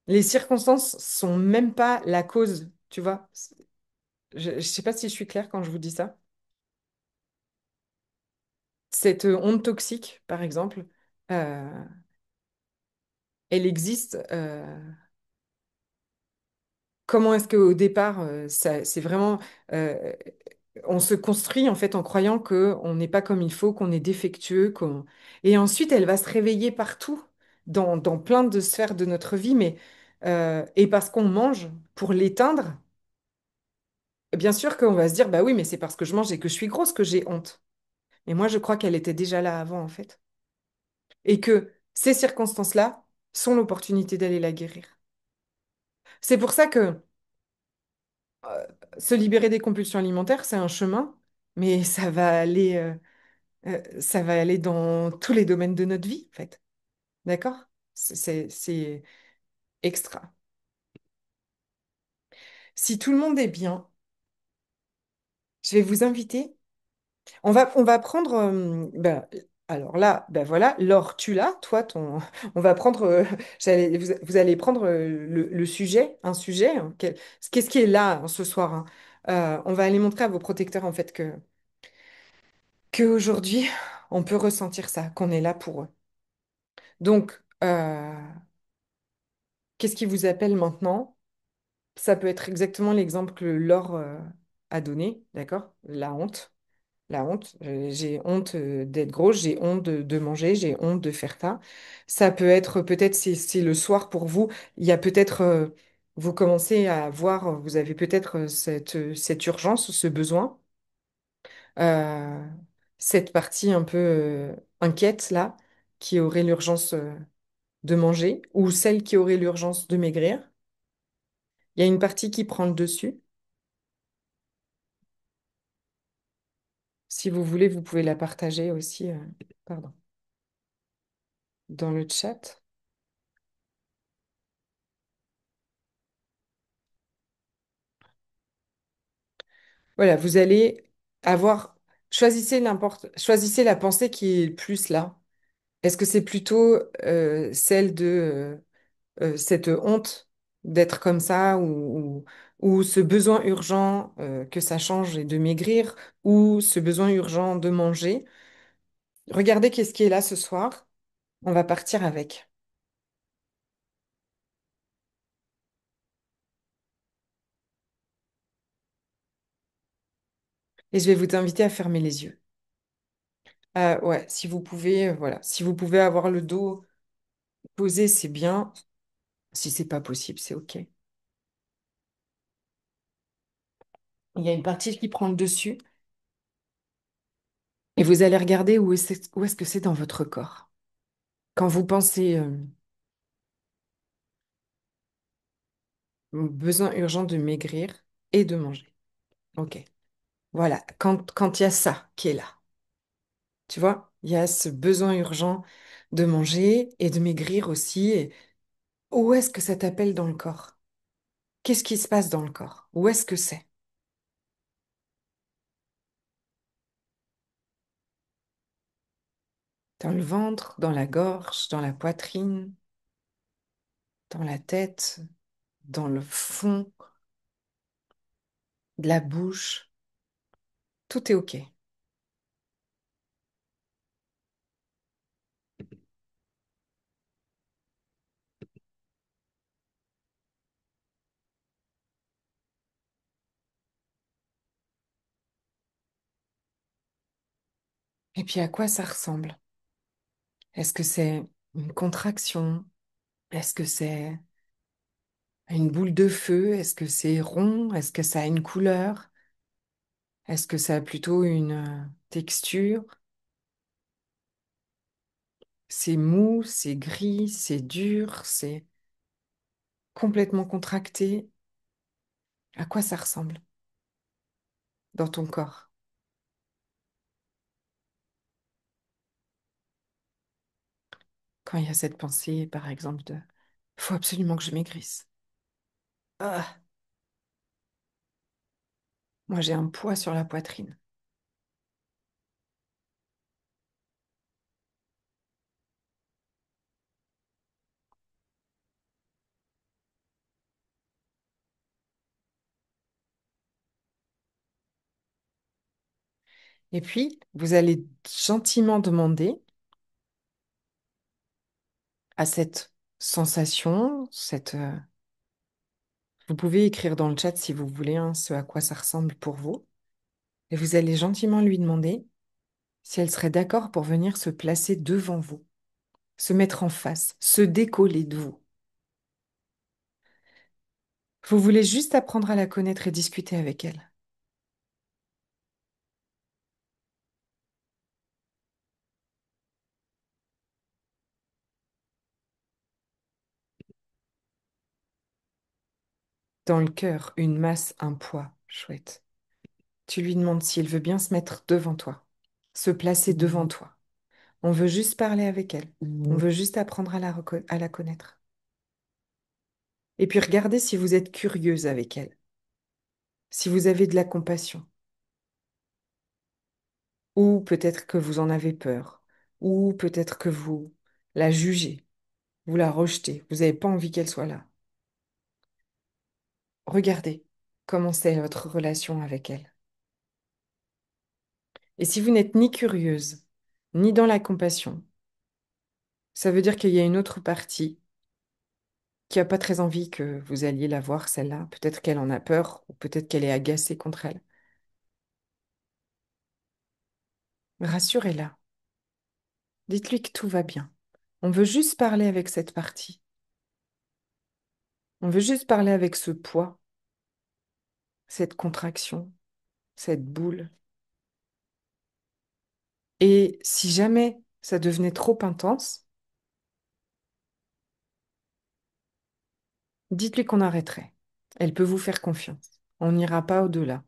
les circonstances sont même pas la cause, tu vois. Je sais pas si je suis claire quand je vous dis ça. Cette onde toxique, par exemple, euh, elle existe. Comment est-ce qu'au départ, c'est vraiment, euh, on se construit en fait en croyant que on n'est pas comme il faut, qu'on est défectueux, et ensuite elle va se réveiller partout, dans plein de sphères de notre vie, mais et parce qu'on mange pour l'éteindre, bien sûr qu'on va se dire, bah oui, mais c'est parce que je mange et que je suis grosse que j'ai honte. Mais moi, je crois qu'elle était déjà là avant, en fait. Et que ces circonstances-là sont l'opportunité d'aller la guérir. C'est pour ça que euh, se libérer des compulsions alimentaires, c'est un chemin, mais ça va aller dans tous les domaines de notre vie, en fait. D'accord? C'est extra. Si tout le monde est bien, je vais vous inviter. On va prendre. Alors là, ben voilà, Laure, tu l'as, toi, ton. On va prendre. Vous allez prendre le sujet, un sujet, hein, qu'est-ce qui est là hein, ce soir, hein. On va aller montrer à vos protecteurs, en fait, qu'aujourd'hui, on peut ressentir ça, qu'on est là pour eux. Donc, qu'est-ce qui vous appelle maintenant? Ça peut être exactement l'exemple que Laure a donné, d'accord? La honte. La honte. J'ai honte d'être grosse, j'ai honte de manger, j'ai honte de faire ça. Ça peut être peut-être si le soir pour vous, il y a peut-être, vous commencez à voir, vous avez peut-être cette urgence, ce besoin, euh, cette partie un peu inquiète là, qui aurait l'urgence de manger, ou celle qui aurait l'urgence de maigrir. Il y a une partie qui prend le dessus. Si vous voulez, vous pouvez la partager aussi, pardon, dans le chat. Voilà, vous allez avoir, choisissez la pensée qui est le plus là. Est-ce que c'est plutôt celle de cette honte d'être comme ça ou ce besoin urgent que ça change et de maigrir ou ce besoin urgent de manger? Regardez qu'est-ce qui est là ce soir. On va partir avec. Et je vais vous inviter à fermer les yeux. Ouais, si vous pouvez, voilà, si vous pouvez avoir le dos posé, c'est bien. Si c'est pas possible, c'est OK. Il y a une partie qui prend le dessus et vous allez regarder où est-ce que c'est dans votre corps. Quand vous pensez besoin urgent de maigrir et de manger. OK. Voilà, quand il y a ça qui est là, tu vois, il y a ce besoin urgent de manger et de maigrir aussi. Et où est-ce que ça t'appelle dans le corps? Qu'est-ce qui se passe dans le corps? Où est-ce que c'est? Dans le ventre, dans la gorge, dans la poitrine, dans la tête, dans le fond de la bouche. Tout est OK. Et puis à quoi ça ressemble? Est-ce que c'est une contraction? Est-ce que c'est une boule de feu? Est-ce que c'est rond? Est-ce que ça a une couleur? Est-ce que ça a plutôt une... texture, c'est mou, c'est gris, c'est dur, c'est complètement contracté. À quoi ça ressemble dans ton corps? Quand il y a cette pensée, par exemple, de faut absolument que je maigrisse. Ah, moi j'ai un poids sur la poitrine. Et puis, vous allez gentiment demander à cette sensation, vous pouvez écrire dans le chat si vous voulez, hein, ce à quoi ça ressemble pour vous. Et vous allez gentiment lui demander si elle serait d'accord pour venir se placer devant vous, se mettre en face, se décoller de vous. Vous voulez juste apprendre à la connaître et discuter avec elle. Dans le cœur, une masse, un poids. Chouette. Tu lui demandes si elle veut bien se mettre devant toi, se placer devant toi. On veut juste parler avec elle. On veut juste apprendre à la connaître. Et puis regardez si vous êtes curieuse avec elle, si vous avez de la compassion, ou peut-être que vous en avez peur, ou peut-être que vous la jugez, vous la rejetez, vous n'avez pas envie qu'elle soit là. Regardez comment c'est votre relation avec elle. Et si vous n'êtes ni curieuse, ni dans la compassion, ça veut dire qu'il y a une autre partie qui n'a pas très envie que vous alliez la voir, celle-là. Peut-être qu'elle en a peur, ou peut-être qu'elle est agacée contre elle. Rassurez-la. Dites-lui que tout va bien. On veut juste parler avec cette partie. On veut juste parler avec ce poids, cette contraction, cette boule. Et si jamais ça devenait trop intense, dites-lui qu'on arrêterait. Elle peut vous faire confiance. On n'ira pas au-delà.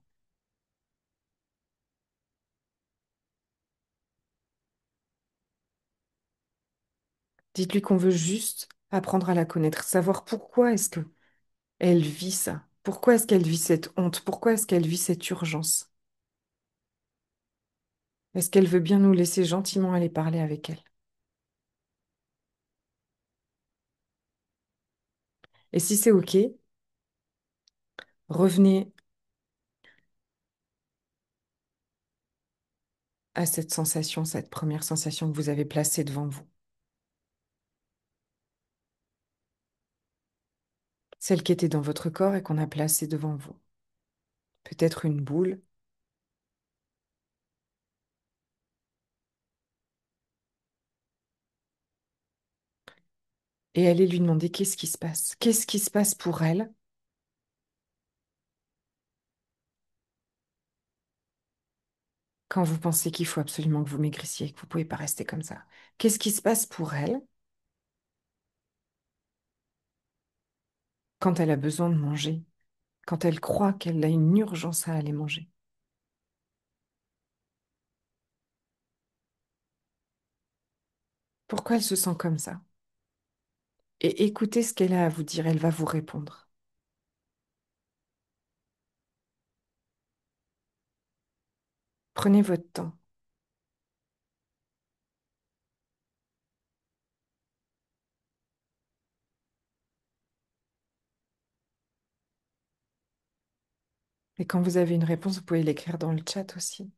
Dites-lui qu'on veut juste apprendre à la connaître, savoir pourquoi est-ce que elle vit ça. Pourquoi est-ce qu'elle vit cette honte? Pourquoi est-ce qu'elle vit cette urgence? Est-ce qu'elle veut bien nous laisser gentiment aller parler avec elle? Et si c'est OK, revenez à cette sensation, cette première sensation que vous avez placée devant vous. Celle qui était dans votre corps et qu'on a placée devant vous. Peut-être une boule. Et allez lui demander qu'est-ce qui se passe. Qu'est-ce qui se passe pour elle quand vous pensez qu'il faut absolument que vous maigrissiez, que vous ne pouvez pas rester comme ça. Qu'est-ce qui se passe pour elle quand elle a besoin de manger, quand elle croit qu'elle a une urgence à aller manger? Pourquoi elle se sent comme ça? Et écoutez ce qu'elle a à vous dire, elle va vous répondre. Prenez votre temps. Et quand vous avez une réponse, vous pouvez l'écrire dans le chat aussi.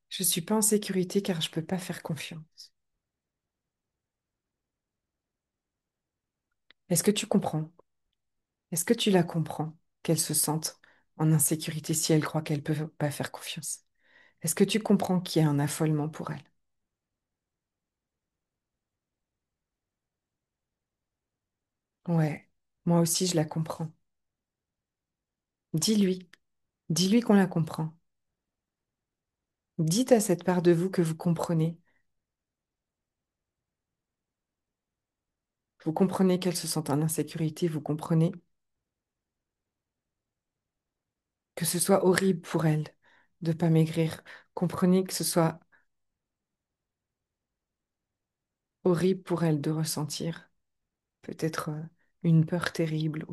Je suis pas en sécurité car je peux pas faire confiance. Est-ce que tu comprends? Est-ce que tu la comprends? Qu'elle se sente en insécurité si elle croit qu'elle peut pas faire confiance? Est-ce que tu comprends qu'il y a un affolement pour elle? Ouais, moi aussi je la comprends. Dis-lui, dis-lui qu'on la comprend. Dites à cette part de vous que vous comprenez. Vous comprenez qu'elle se sent en insécurité, vous comprenez que ce soit horrible pour elle de pas maigrir. Comprenez que ce soit horrible pour elle de ressentir peut-être une peur terrible.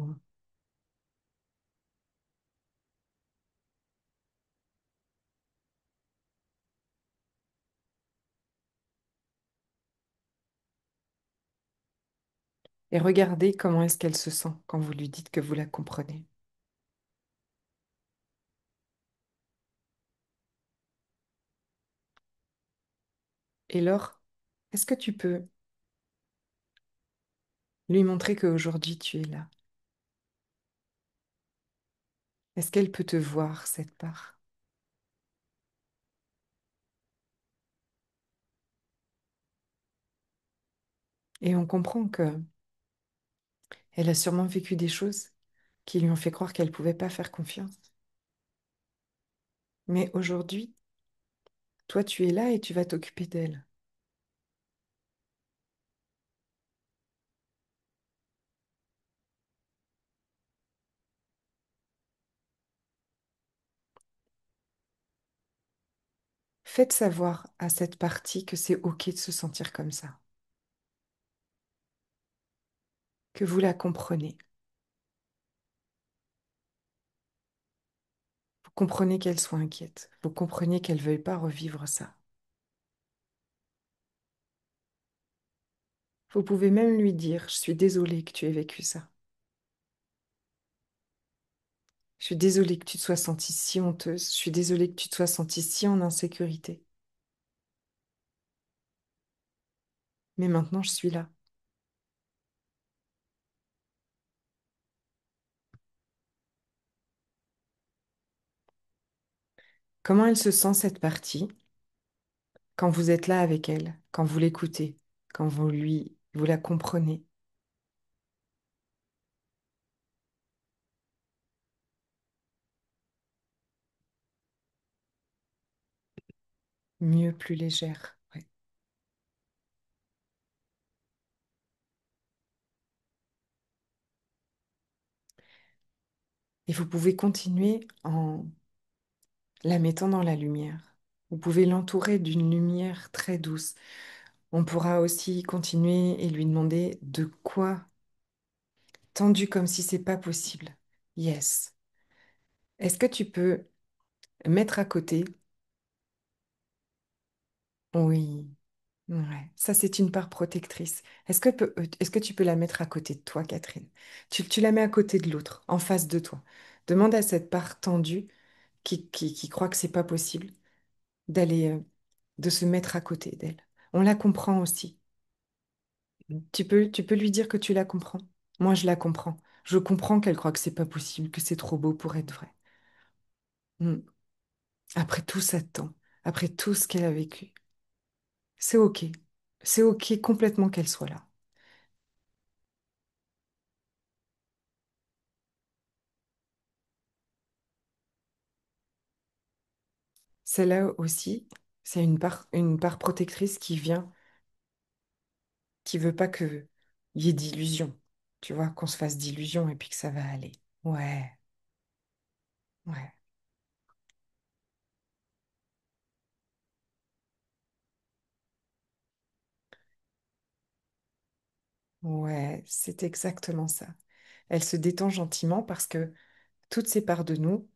Et regardez comment est-ce qu'elle se sent quand vous lui dites que vous la comprenez. Et Laure, est-ce que tu peux lui montrer qu'aujourd'hui tu es là? Est-ce qu'elle peut te voir, cette part? Et on comprend que elle a sûrement vécu des choses qui lui ont fait croire qu'elle ne pouvait pas faire confiance. Mais aujourd'hui, toi, tu es là et tu vas t'occuper d'elle. Faites savoir à cette partie que c'est OK de se sentir comme ça, que vous la comprenez. Vous comprenez qu'elle soit inquiète. Vous comprenez qu'elle ne veuille pas revivre ça. Vous pouvez même lui dire, je suis désolée que tu aies vécu ça. Je suis désolée que tu te sois sentie si honteuse. Je suis désolée que tu te sois sentie si en insécurité. Mais maintenant, je suis là. Comment elle se sent cette partie quand vous êtes là avec elle, quand vous l'écoutez, quand vous la comprenez? Mieux, plus légère. Ouais. Et vous pouvez continuer en la mettant dans la lumière. Vous pouvez l'entourer d'une lumière très douce. On pourra aussi continuer et lui demander de quoi, tendu comme si c'est pas possible. Yes. Est-ce que tu peux mettre à côté? Oui. Ouais. Ça, c'est une part protectrice. Est-ce que tu peux la mettre à côté de toi, Catherine? Tu la mets à côté de l'autre, en face de toi. Demande à cette part tendue qui croit que c'est pas possible d'aller, de se mettre à côté d'elle. On la comprend aussi. Tu peux lui dire que tu la comprends. Moi, je la comprends. Je comprends qu'elle croit que c'est pas possible, que c'est trop beau pour être vrai. Hmm. Après tout ça de temps, après tout ce qu'elle a vécu, c'est OK. C'est OK complètement qu'elle soit là. Celle-là aussi, c'est une part protectrice qui vient, qui veut pas que il y ait d'illusions. Tu vois, qu'on se fasse d'illusions et puis que ça va aller. Ouais, ouais, ouais, c'est exactement ça. Elle se détend gentiment parce que toutes ces parts de nous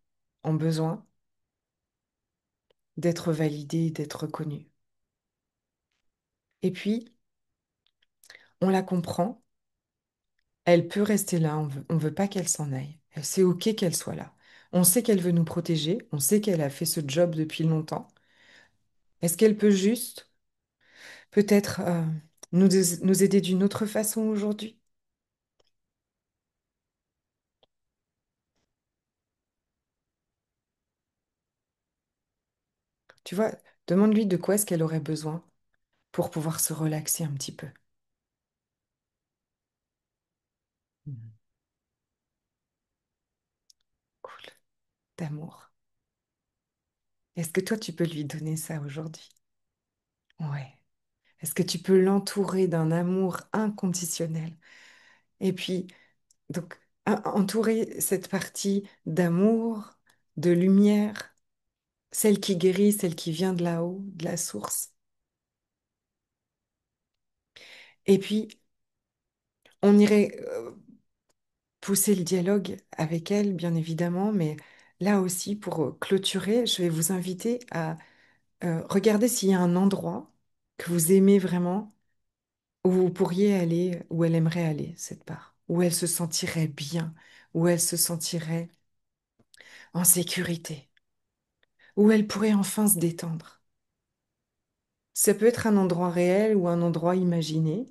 ont besoin d'être validées, d'être reconnues. Et puis, on la comprend, elle peut rester là, on veut pas qu'elle s'en aille. C'est OK qu'elle soit là. On sait qu'elle veut nous protéger, on sait qu'elle a fait ce job depuis longtemps. Est-ce qu'elle peut juste, peut-être, nous aider d'une autre façon aujourd'hui? Tu vois, demande-lui de quoi est-ce qu'elle aurait besoin pour pouvoir se relaxer un petit peu. Mhm. Cool, d'amour. Est-ce que toi, tu peux lui donner ça aujourd'hui? Ouais. Est-ce que tu peux l'entourer d'un amour inconditionnel? Et puis, donc, entourer cette partie d'amour, de lumière, celle qui guérit, celle qui vient de là-haut, de la source. Et puis, on irait pousser le dialogue avec elle, bien évidemment, mais là aussi, pour clôturer, je vais vous inviter à regarder s'il y a un endroit que vous aimez vraiment, où vous pourriez aller, où elle aimerait aller, cette part, où elle se sentirait bien, où elle se sentirait en sécurité, où elle pourrait enfin se détendre. Ça peut être un endroit réel ou un endroit imaginé,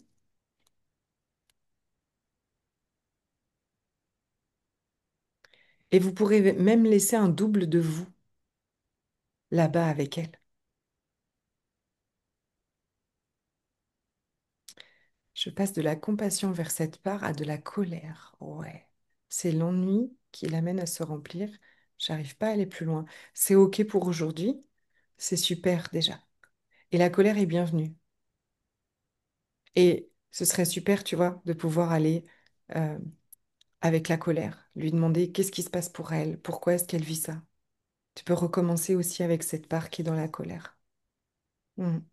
et vous pourrez même laisser un double de vous là-bas avec elle. Je passe de la compassion vers cette part à de la colère. Ouais, c'est l'ennui qui l'amène à se remplir. J'arrive pas à aller plus loin. C'est OK pour aujourd'hui. C'est super déjà. Et la colère est bienvenue. Et ce serait super, tu vois, de pouvoir aller euh, avec la colère, lui demander qu'est-ce qui se passe pour elle, pourquoi est-ce qu'elle vit ça. Tu peux recommencer aussi avec cette part qui est dans la colère. Mm.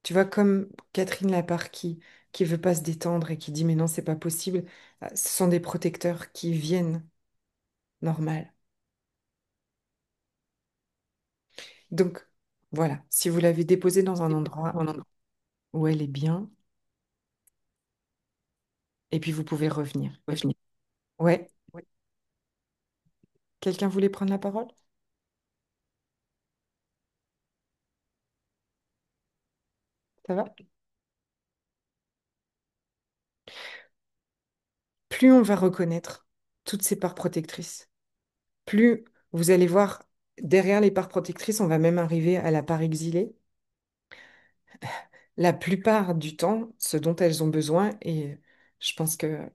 Tu vois, comme Catherine Lapart qui veut pas se détendre et qui dit mais non, c'est pas possible, ce sont des protecteurs qui viennent normal. Donc voilà, si vous l'avez déposée dans un endroit où elle est bien, et puis vous pouvez revenir. Ouais, quelqu'un voulait prendre la parole? Ça va? Plus on va reconnaître toutes ces parts protectrices, plus vous allez voir derrière les parts protectrices, on va même arriver à la part exilée. La plupart du temps, ce dont elles ont besoin, et je pense que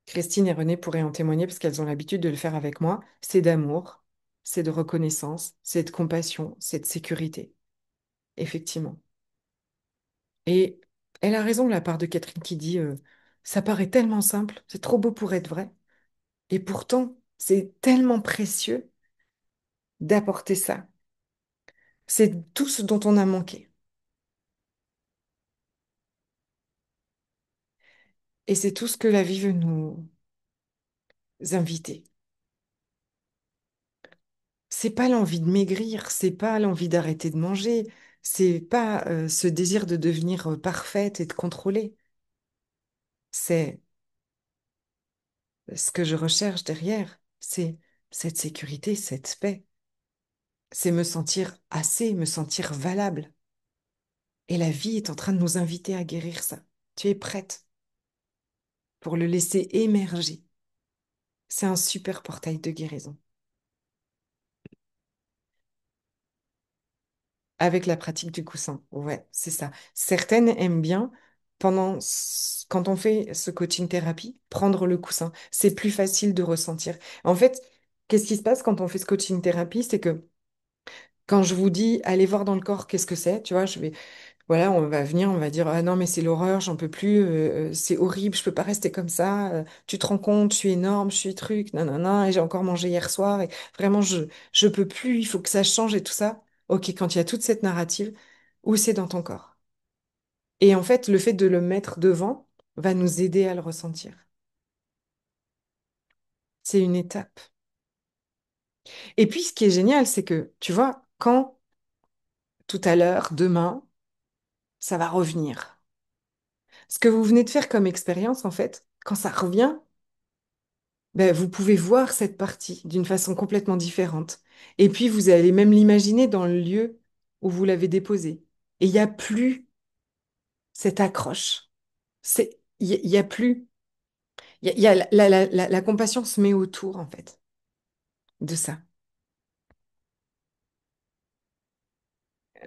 Christine et René pourraient en témoigner parce qu'elles ont l'habitude de le faire avec moi, c'est d'amour, c'est de reconnaissance, c'est de compassion, c'est de sécurité, effectivement. Et elle a raison, la part de Catherine qui dit ça paraît tellement simple, c'est trop beau pour être vrai. Et pourtant, c'est tellement précieux d'apporter ça. C'est tout ce dont on a manqué. Et c'est tout ce que la vie veut nous inviter. C'est pas l'envie de maigrir, c'est pas l'envie d'arrêter de manger, c'est pas ce désir de devenir parfaite et de contrôler. C'est ce que je recherche derrière, c'est cette sécurité, cette paix. C'est me sentir assez, me sentir valable. Et la vie est en train de nous inviter à guérir ça. Tu es prête pour le laisser émerger. C'est un super portail de guérison. Avec la pratique du coussin. Ouais, c'est ça. Certaines aiment bien, quand on fait ce coaching thérapie, prendre le coussin. C'est plus facile de ressentir. En fait, qu'est-ce qui se passe quand on fait ce coaching thérapie? C'est que quand je vous dis, allez voir dans le corps, qu'est-ce que c'est? Tu vois, voilà, on va venir, on va dire, ah non, mais c'est l'horreur, j'en peux plus, c'est horrible, je peux pas rester comme ça. Tu te rends compte, je suis énorme, je suis truc, nanana, et j'ai encore mangé hier soir, et vraiment, je peux plus, il faut que ça change et tout ça. Ok, quand il y a toute cette narrative, où c'est dans ton corps? Et en fait, le fait de le mettre devant va nous aider à le ressentir. C'est une étape. Et puis, ce qui est génial, c'est que, tu vois, quand tout à l'heure, demain, ça va revenir. Ce que vous venez de faire comme expérience, en fait, quand ça revient, ben, vous pouvez voir cette partie d'une façon complètement différente. Et puis, vous allez même l'imaginer dans le lieu où vous l'avez déposé. Et il n'y a plus cette accroche. Il y a plus, il y a la compassion se met autour, en fait, de ça.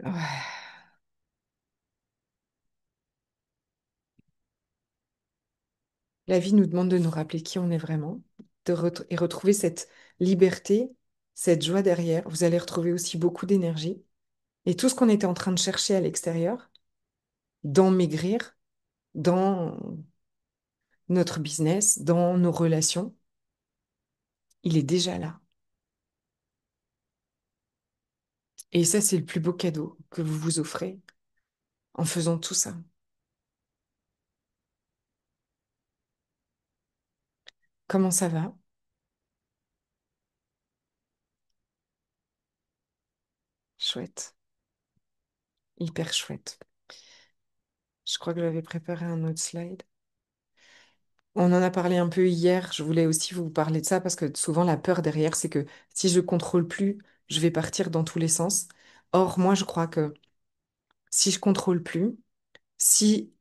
Ouais. La vie nous demande de nous rappeler qui on est vraiment, et retrouver cette liberté, cette joie derrière. Vous allez retrouver aussi beaucoup d'énergie. Et tout ce qu'on était en train de chercher à l'extérieur, dans maigrir, dans notre business, dans nos relations, il est déjà là. Et ça, c'est le plus beau cadeau que vous vous offrez en faisant tout ça. Comment ça va? Chouette, hyper chouette. Je crois que j'avais préparé un autre slide. On en a parlé un peu hier. Je voulais aussi vous parler de ça parce que souvent la peur derrière, c'est que si je contrôle plus, je vais partir dans tous les sens. Or, moi, je crois que si je contrôle plus, si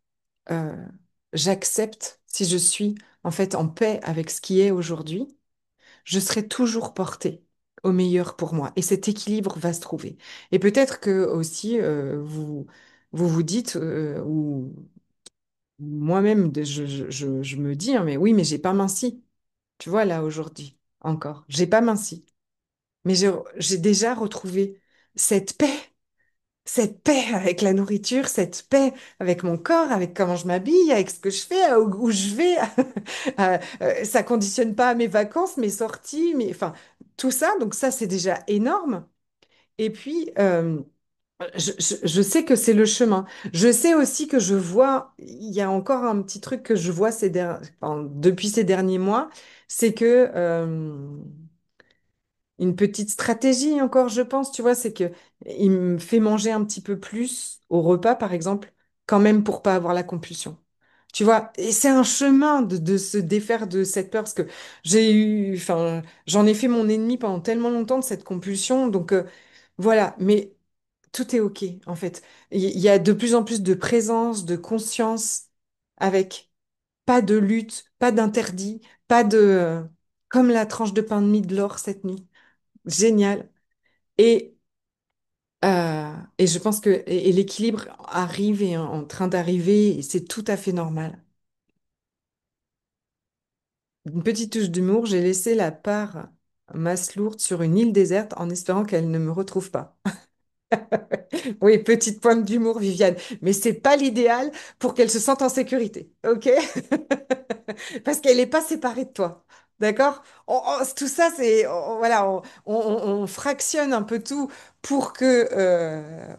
euh, j'accepte, si je suis en fait en paix avec ce qui est aujourd'hui, je serai toujours portée au meilleur pour moi. Et cet équilibre va se trouver. Et peut-être que aussi vous vous dites, ou moi-même, je me dis, hein, mais oui, mais j'ai pas minci. Tu vois, là, aujourd'hui, encore, j'ai pas minci. Mais j'ai déjà retrouvé cette paix. Cette paix avec la nourriture, cette paix avec mon corps, avec comment je m'habille, avec ce que je fais, où je vais. Ça conditionne pas mes vacances, mes sorties, enfin, tout ça. Donc ça, c'est déjà énorme. Et puis, je sais que c'est le chemin. Je sais aussi que je vois, il y a encore un petit truc que je vois enfin, depuis ces derniers mois, c'est que une petite stratégie encore, je pense, tu vois, c'est que il me fait manger un petit peu plus au repas, par exemple, quand même pour pas avoir la compulsion. Tu vois, et c'est un chemin de se défaire de cette peur, parce que enfin, j'en ai fait mon ennemi pendant tellement longtemps de cette compulsion, donc voilà, mais tout est OK, en fait. Il y a de plus en plus de présence, de conscience, avec pas de lutte, pas d'interdit, pas de, comme la tranche de pain de mie de l'or cette nuit. Génial. Et, et je pense que et l'équilibre arrive et est en train d'arriver et c'est tout à fait normal. Une petite touche d'humour, j'ai laissé la part masse lourde sur une île déserte en espérant qu'elle ne me retrouve pas. Oui, petite pointe d'humour, Viviane, mais c'est pas l'idéal pour qu'elle se sente en sécurité, ok? Parce qu'elle n'est pas séparée de toi, d'accord? Tout ça, voilà, on fractionne un peu tout pour que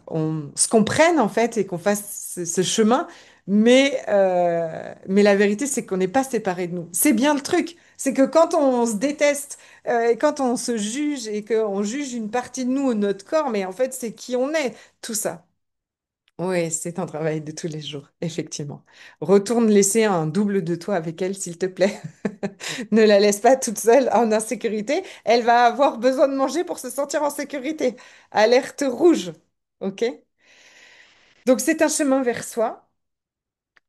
on se comprenne en fait et qu'on fasse ce chemin, mais la vérité, c'est qu'on n'est pas séparés de nous. C'est bien le truc, c'est que quand on se déteste et quand on se juge et qu'on juge une partie de nous ou de notre corps, mais en fait, c'est qui on est, tout ça. Oui, c'est un travail de tous les jours, effectivement. Retourne laisser un double de toi avec elle, s'il te plaît. Ne la laisse pas toute seule en insécurité. Elle va avoir besoin de manger pour se sentir en sécurité. Alerte rouge. OK? Donc, c'est un chemin vers soi,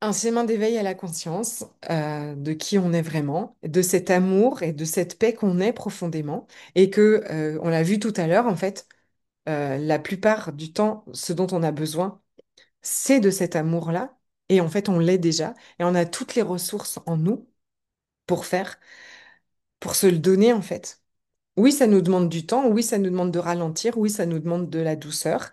un chemin d'éveil à la conscience de qui on est vraiment, de cet amour et de cette paix qu'on est profondément. Et que, on l'a vu tout à l'heure, en fait, la plupart du temps, ce dont on a besoin, c'est de cet amour-là. Et en fait, on l'est déjà. Et on a toutes les ressources en nous pour faire, pour se le donner, en fait. Oui, ça nous demande du temps. Oui, ça nous demande de ralentir. Oui, ça nous demande de la douceur.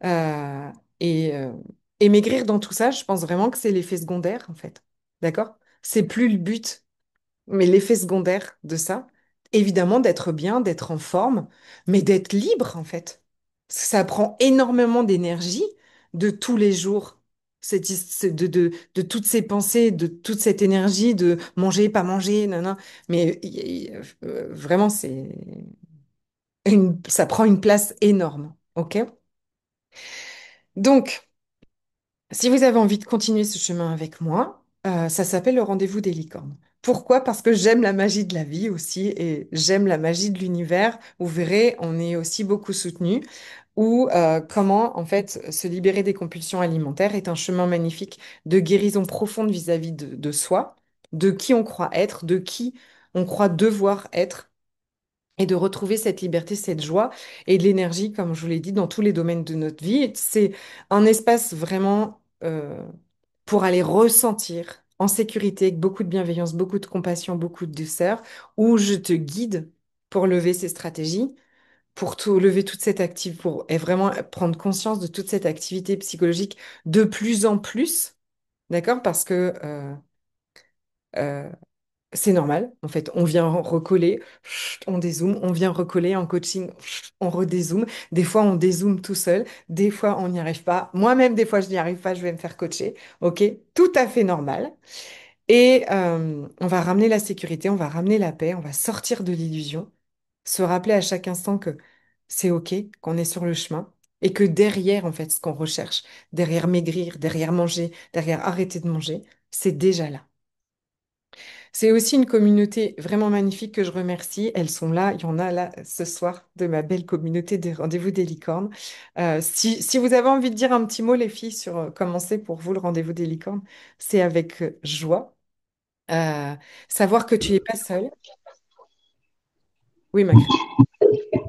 Euh, et, euh, et maigrir dans tout ça, je pense vraiment que c'est l'effet secondaire, en fait. D'accord? C'est plus le but. Mais l'effet secondaire de ça, évidemment, d'être bien, d'être en forme, mais d'être libre, en fait. Ça prend énormément d'énergie de tous les jours, de toutes ces pensées, de toute cette énergie de manger, pas manger, non. Mais vraiment, ça prend une place énorme, ok? Donc, si vous avez envie de continuer ce chemin avec moi, Ça s'appelle le rendez-vous des licornes. Pourquoi? Parce que j'aime la magie de la vie aussi et j'aime la magie de l'univers. Vous verrez, on est aussi beaucoup soutenu. Ou comment en fait se libérer des compulsions alimentaires est un chemin magnifique de guérison profonde vis-à-vis de soi, de qui on croit être, de qui on croit devoir être et de retrouver cette liberté, cette joie et de l'énergie, comme je vous l'ai dit, dans tous les domaines de notre vie. C'est un espace vraiment pour aller ressentir en sécurité, avec beaucoup de bienveillance, beaucoup de compassion, beaucoup de douceur, où je te guide pour lever ces stratégies, pour tout, lever toute cette activité, pour et vraiment prendre conscience de toute cette activité psychologique de plus en plus, d'accord? Parce que euh, c'est normal, en fait. On vient recoller, chut, on dézoome, on vient recoller en coaching, chut, on redézoome. Des fois, on dézoome tout seul, des fois, on n'y arrive pas. Moi-même, des fois, je n'y arrive pas, je vais me faire coacher. OK? Tout à fait normal. Et on va ramener la sécurité, on va ramener la paix, on va sortir de l'illusion, se rappeler à chaque instant que c'est OK, qu'on est sur le chemin. Et que derrière, en fait, ce qu'on recherche, derrière maigrir, derrière manger, derrière arrêter de manger, c'est déjà là. C'est aussi une communauté vraiment magnifique que je remercie. Elles sont là, il y en a là ce soir de ma belle communauté des rendez-vous des licornes. Si vous avez envie de dire un petit mot, les filles, sur comment c'est pour vous le rendez-vous des licornes, c'est avec joie. Euh, Savoir que tu n'es pas seule. Oui, ma Christine.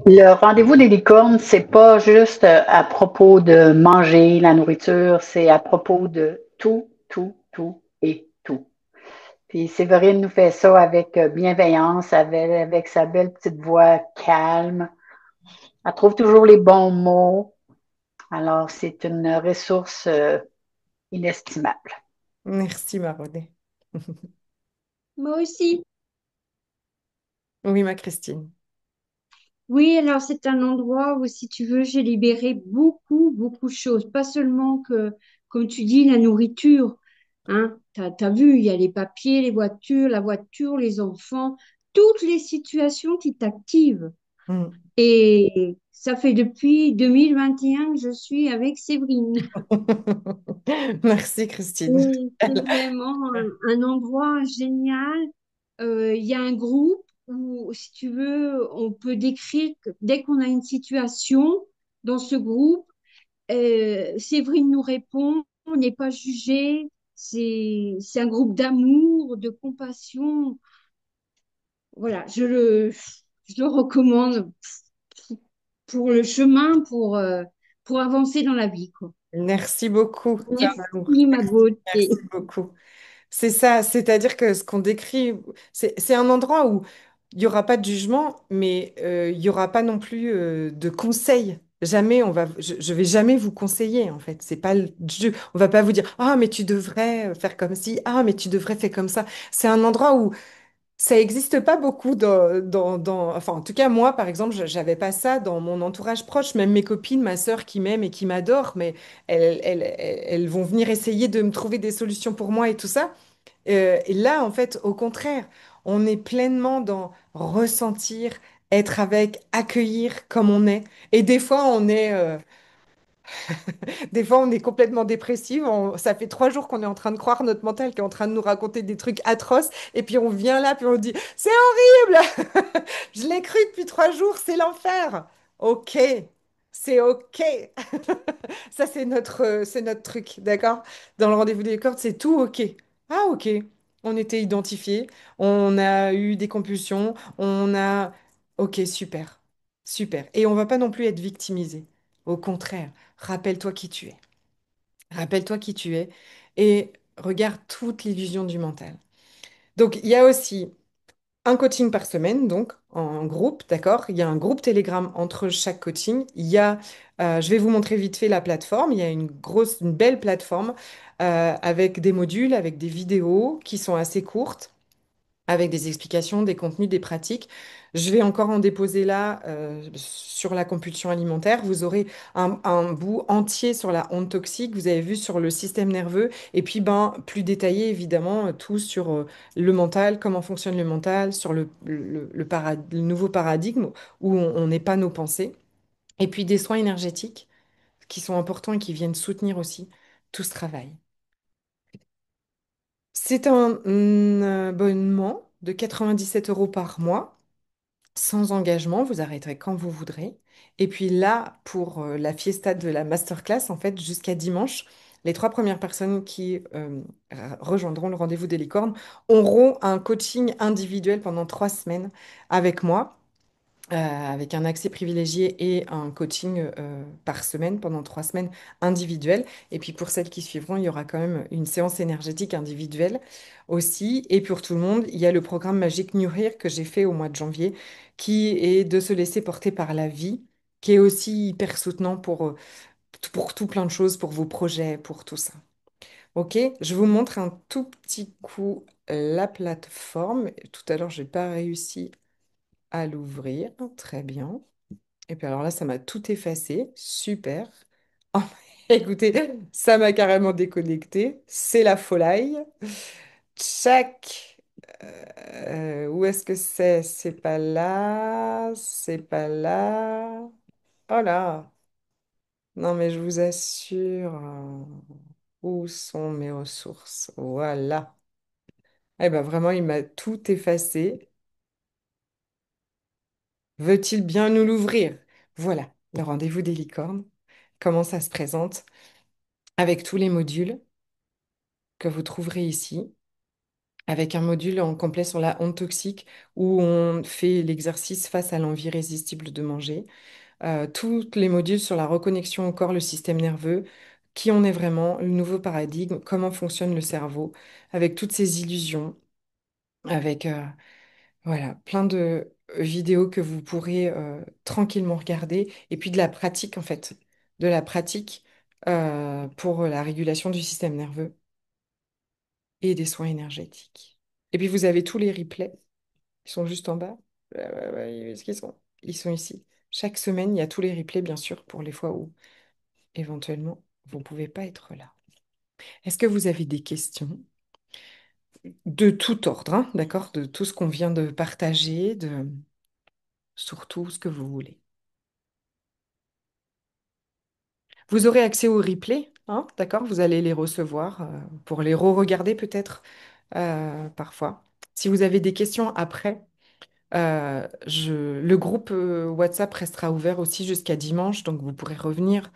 Le rendez-vous des licornes, c'est pas juste à propos de manger la nourriture, c'est à propos de tout, tout, tout et tout. Puis Séverine nous fait ça avec bienveillance, avec sa belle petite voix calme. Elle trouve toujours les bons mots. Alors, c'est une ressource inestimable. Merci, Marodé. Moi aussi. Oui, ma Christine. Oui, alors c'est un endroit où, si tu veux, j'ai libéré beaucoup, beaucoup de choses. Pas seulement que, comme tu dis, la nourriture. Hein, t'as vu, il y a les papiers, les voitures, la voiture, les enfants, toutes les situations qui t'activent. Mm. Et ça fait depuis 2021 que je suis avec Séverine. Merci, Christine. Et c'est vraiment un endroit génial. Il y a un groupe où, si tu veux, on peut décrire que dès qu'on a une situation dans ce groupe, Séverine nous répond, on n'est pas jugé. C'est un groupe d'amour, de compassion. Voilà, je le recommande pour le chemin, pour avancer dans la vie, quoi. Merci beaucoup, plein d'amour. Merci, ma beauté. Merci beaucoup. C'est ça, c'est-à-dire que ce qu'on décrit, c'est un endroit où il n'y aura pas de jugement, mais il n'y aura pas non plus de conseils. Jamais je vais jamais vous conseiller en fait. C'est pas le jeu. On va pas vous dire, ah mais tu devrais faire comme ci, ah mais tu devrais faire comme ça. C'est un endroit où ça n'existe pas beaucoup enfin, en tout cas, moi, par exemple, j'avais pas ça dans mon entourage proche. Même mes copines, ma sœur qui m'aime et qui m'adore, mais elles vont venir essayer de me trouver des solutions pour moi et tout ça. Et là, en fait, au contraire, on est pleinement dans ressentir, être avec, accueillir comme on est. Et des fois, on est complètement dépressif. Ça fait 3 jours qu'on est en train de croire notre mental qui est en train de nous raconter des trucs atroces. Et puis on vient là, puis on dit, c'est horrible! Je l'ai cru depuis 3 jours, c'est l'enfer. Ok, c'est ok. Ça, c'est notre truc, d'accord? Dans le rendez-vous des cordes, c'est tout ok. Ah, ok. On était identifiés, on a eu des compulsions, on a... Ok, super, super. Et on va pas non plus être victimisé. Au contraire, rappelle-toi qui tu es. Rappelle-toi qui tu es et regarde toute l'illusion du mental. Donc, il y a aussi un coaching par semaine, donc en groupe, d'accord? Il y a un groupe Telegram entre chaque coaching. Je vais vous montrer vite fait la plateforme. Il y a une belle plateforme avec des modules, avec des vidéos qui sont assez courtes avec des explications, des contenus, des pratiques. Je vais encore en déposer là sur la compulsion alimentaire. Vous aurez un bout entier sur la honte toxique, vous avez vu sur le système nerveux, et puis ben, plus détaillé évidemment, tout sur le mental, comment fonctionne le mental, sur le nouveau paradigme où on n'est pas nos pensées, et puis des soins énergétiques qui sont importants et qui viennent soutenir aussi tout ce travail. C'est un abonnement de 97 € par mois, sans engagement, vous arrêterez quand vous voudrez. Et puis là, pour la fiesta de la masterclass, en fait, jusqu'à dimanche, les 3 premières personnes qui rejoindront le rendez-vous des licornes auront un coaching individuel pendant 3 semaines avec moi, avec un accès privilégié et un coaching par semaine pendant 3 semaines individuelles. Et puis pour celles qui suivront, il y aura quand même une séance énergétique individuelle aussi. Et pour tout le monde, il y a le programme Magic New Year que j'ai fait au mois de janvier, qui est de se laisser porter par la vie, qui est aussi hyper soutenant pour tout plein de choses, pour vos projets, pour tout ça. Ok, je vous montre un tout petit coup la plateforme. Tout à l'heure, je n'ai pas réussi à l'ouvrir. Très bien. Et puis alors là, ça m'a tout effacé. Super. Oh, écoutez, ça m'a carrément déconnecté. C'est la folie. Tchac. Où est-ce que c'est? C'est pas là. C'est pas là. Oh là. Non, mais je vous assure. Où sont mes ressources? Voilà. Eh ben vraiment, il m'a tout effacé. Veut-il bien nous l'ouvrir? Voilà, le rendez-vous des licornes. Comment ça se présente? Avec tous les modules que vous trouverez ici, avec un module en complet sur la honte toxique où on fait l'exercice face à l'envie irrésistible de manger, tous les modules sur la reconnexion au corps, le système nerveux, qui on est vraiment, le nouveau paradigme, comment fonctionne le cerveau, avec toutes ces illusions, avec voilà, plein de vidéos que vous pourrez tranquillement regarder, et puis de la pratique en fait, de la pratique pour la régulation du système nerveux et des soins énergétiques. Et puis vous avez tous les replays, ils sont juste en bas. Est-ce qu'ils sont? Ils sont ici. Chaque semaine, il y a tous les replays, bien sûr, pour les fois où éventuellement vous ne pouvez pas être là. Est-ce que vous avez des questions de tout ordre, hein, d'accord? De tout ce qu'on vient de partager, de surtout ce que vous voulez. Vous aurez accès aux replays, hein, d'accord? Vous allez les recevoir pour les re-regarder peut-être parfois. Si vous avez des questions après, le groupe WhatsApp restera ouvert aussi jusqu'à dimanche, donc vous pourrez revenir.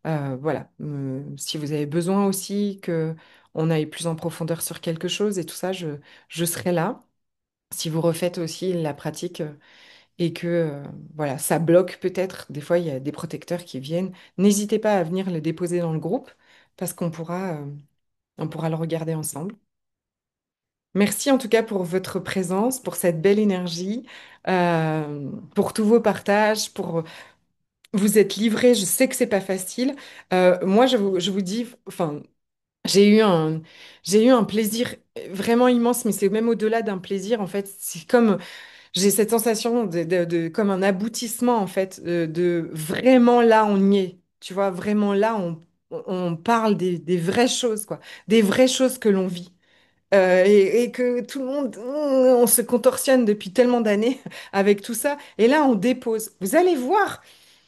Voilà. Si vous avez besoin aussi que on aille plus en profondeur sur quelque chose et tout ça, je serai là. Si vous refaites aussi la pratique et que voilà, ça bloque peut-être. Des fois, il y a des protecteurs qui viennent. N'hésitez pas à venir les déposer dans le groupe parce on pourra le regarder ensemble. Merci en tout cas pour votre présence, pour cette belle énergie, pour tous vos partages, pour vous êtes livrés. Je sais que c'est pas facile. Moi, je vous dis, enfin, j'ai eu j'ai eu un plaisir vraiment immense, mais c'est même au-delà d'un plaisir. En fait, c'est comme j'ai cette sensation comme un aboutissement, en fait, de vraiment là, on y est. Tu vois, vraiment là, on parle des vraies choses, quoi. Des vraies choses que l'on vit. Et que tout le monde, on se contorsionne depuis tellement d'années avec tout ça. Et là, on dépose. Vous allez voir,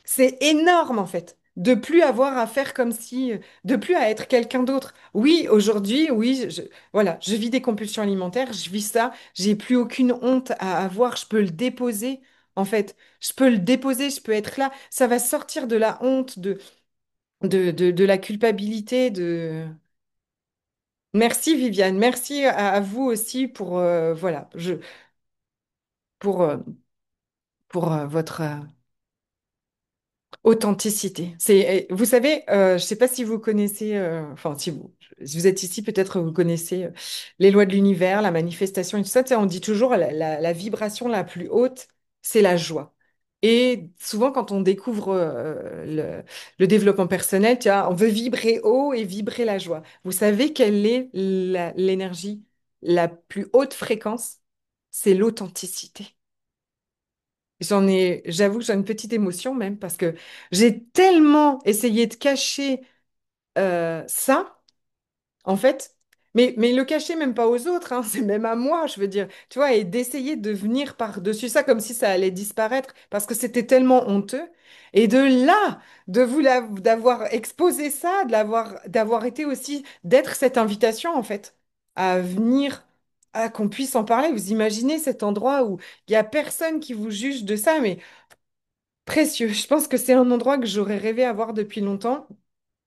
c'est énorme, en fait. De plus avoir à faire comme si, de plus à être quelqu'un d'autre. Oui, aujourd'hui, oui, voilà, je vis des compulsions alimentaires, je vis ça, j'ai plus aucune honte à avoir, je peux le déposer, en fait. Je peux le déposer, je peux être là. Ça va sortir de la honte, de la culpabilité, de... Merci Viviane, merci à vous aussi pour, voilà, pour, euh, pour votre... authenticité. Vous savez, je ne sais pas si vous connaissez, enfin si vous êtes ici, peut-être vous connaissez les lois de l'univers, la manifestation et tout ça. Tu sais, on dit toujours la vibration la plus haute, c'est la joie. Et souvent, quand on découvre le développement personnel, tu vois, on veut vibrer haut et vibrer la joie. Vous savez quelle est l'énergie la plus haute fréquence? C'est l'authenticité. J'avoue que j'ai une petite émotion même parce que j'ai tellement essayé de cacher ça, en fait, mais le cacher même pas aux autres, hein, c'est même à moi, je veux dire, tu vois, et d'essayer de venir par-dessus ça comme si ça allait disparaître parce que c'était tellement honteux. Et de là, d'avoir exposé ça, d'avoir été aussi, d'être cette invitation, en fait. à venir, à qu'on puisse en parler. Vous imaginez cet endroit où il n'y a personne qui vous juge de ça, mais précieux. Je pense que c'est un endroit que j'aurais rêvé avoir depuis longtemps.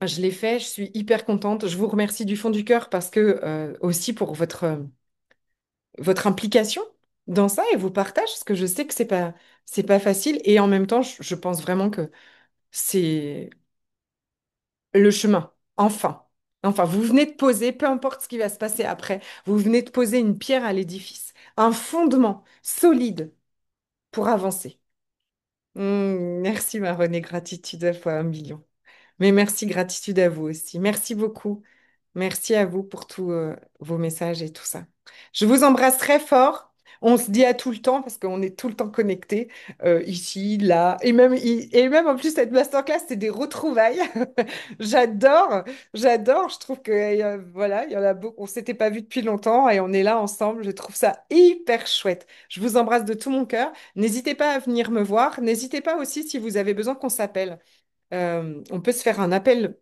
Je l'ai fait, je suis hyper contente. Je vous remercie du fond du cœur parce que aussi pour votre implication dans ça et vos partages, parce que je sais que c'est pas facile. Et en même temps, je pense vraiment que c'est le chemin. Enfin. Enfin, vous venez de poser, peu importe ce qui va se passer après, vous venez de poser une pierre à l'édifice, un fondement solide pour avancer. Merci, Marronne, et gratitude à fois 1 million. Mais merci, gratitude à vous aussi. Merci beaucoup. Merci à vous pour tous vos messages et tout ça. Je vous embrasse très fort. On se dit à tout le temps parce qu'on est tout le temps connectés ici, là. Et même en plus, cette masterclass, c'est des retrouvailles. J'adore, j'adore. Je trouve que voilà, il y en a beaucoup. On s'était pas vu depuis longtemps et on est là ensemble. Je trouve ça hyper chouette. Je vous embrasse de tout mon cœur. N'hésitez pas à venir me voir. N'hésitez pas aussi si vous avez besoin qu'on s'appelle. On peut se faire un appel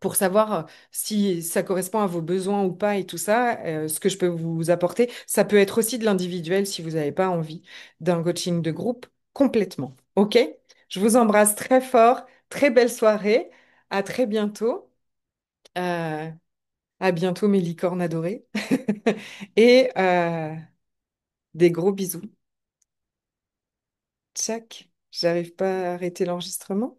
pour savoir si ça correspond à vos besoins ou pas et tout ça, ce que je peux vous apporter. Ça peut être aussi de l'individuel si vous n'avez pas envie d'un coaching de groupe complètement. OK? Je vous embrasse très fort. Très belle soirée. À très bientôt. Euh, à bientôt, mes licornes adorées. Et des gros bisous. Tchac. J'arrive pas à arrêter l'enregistrement.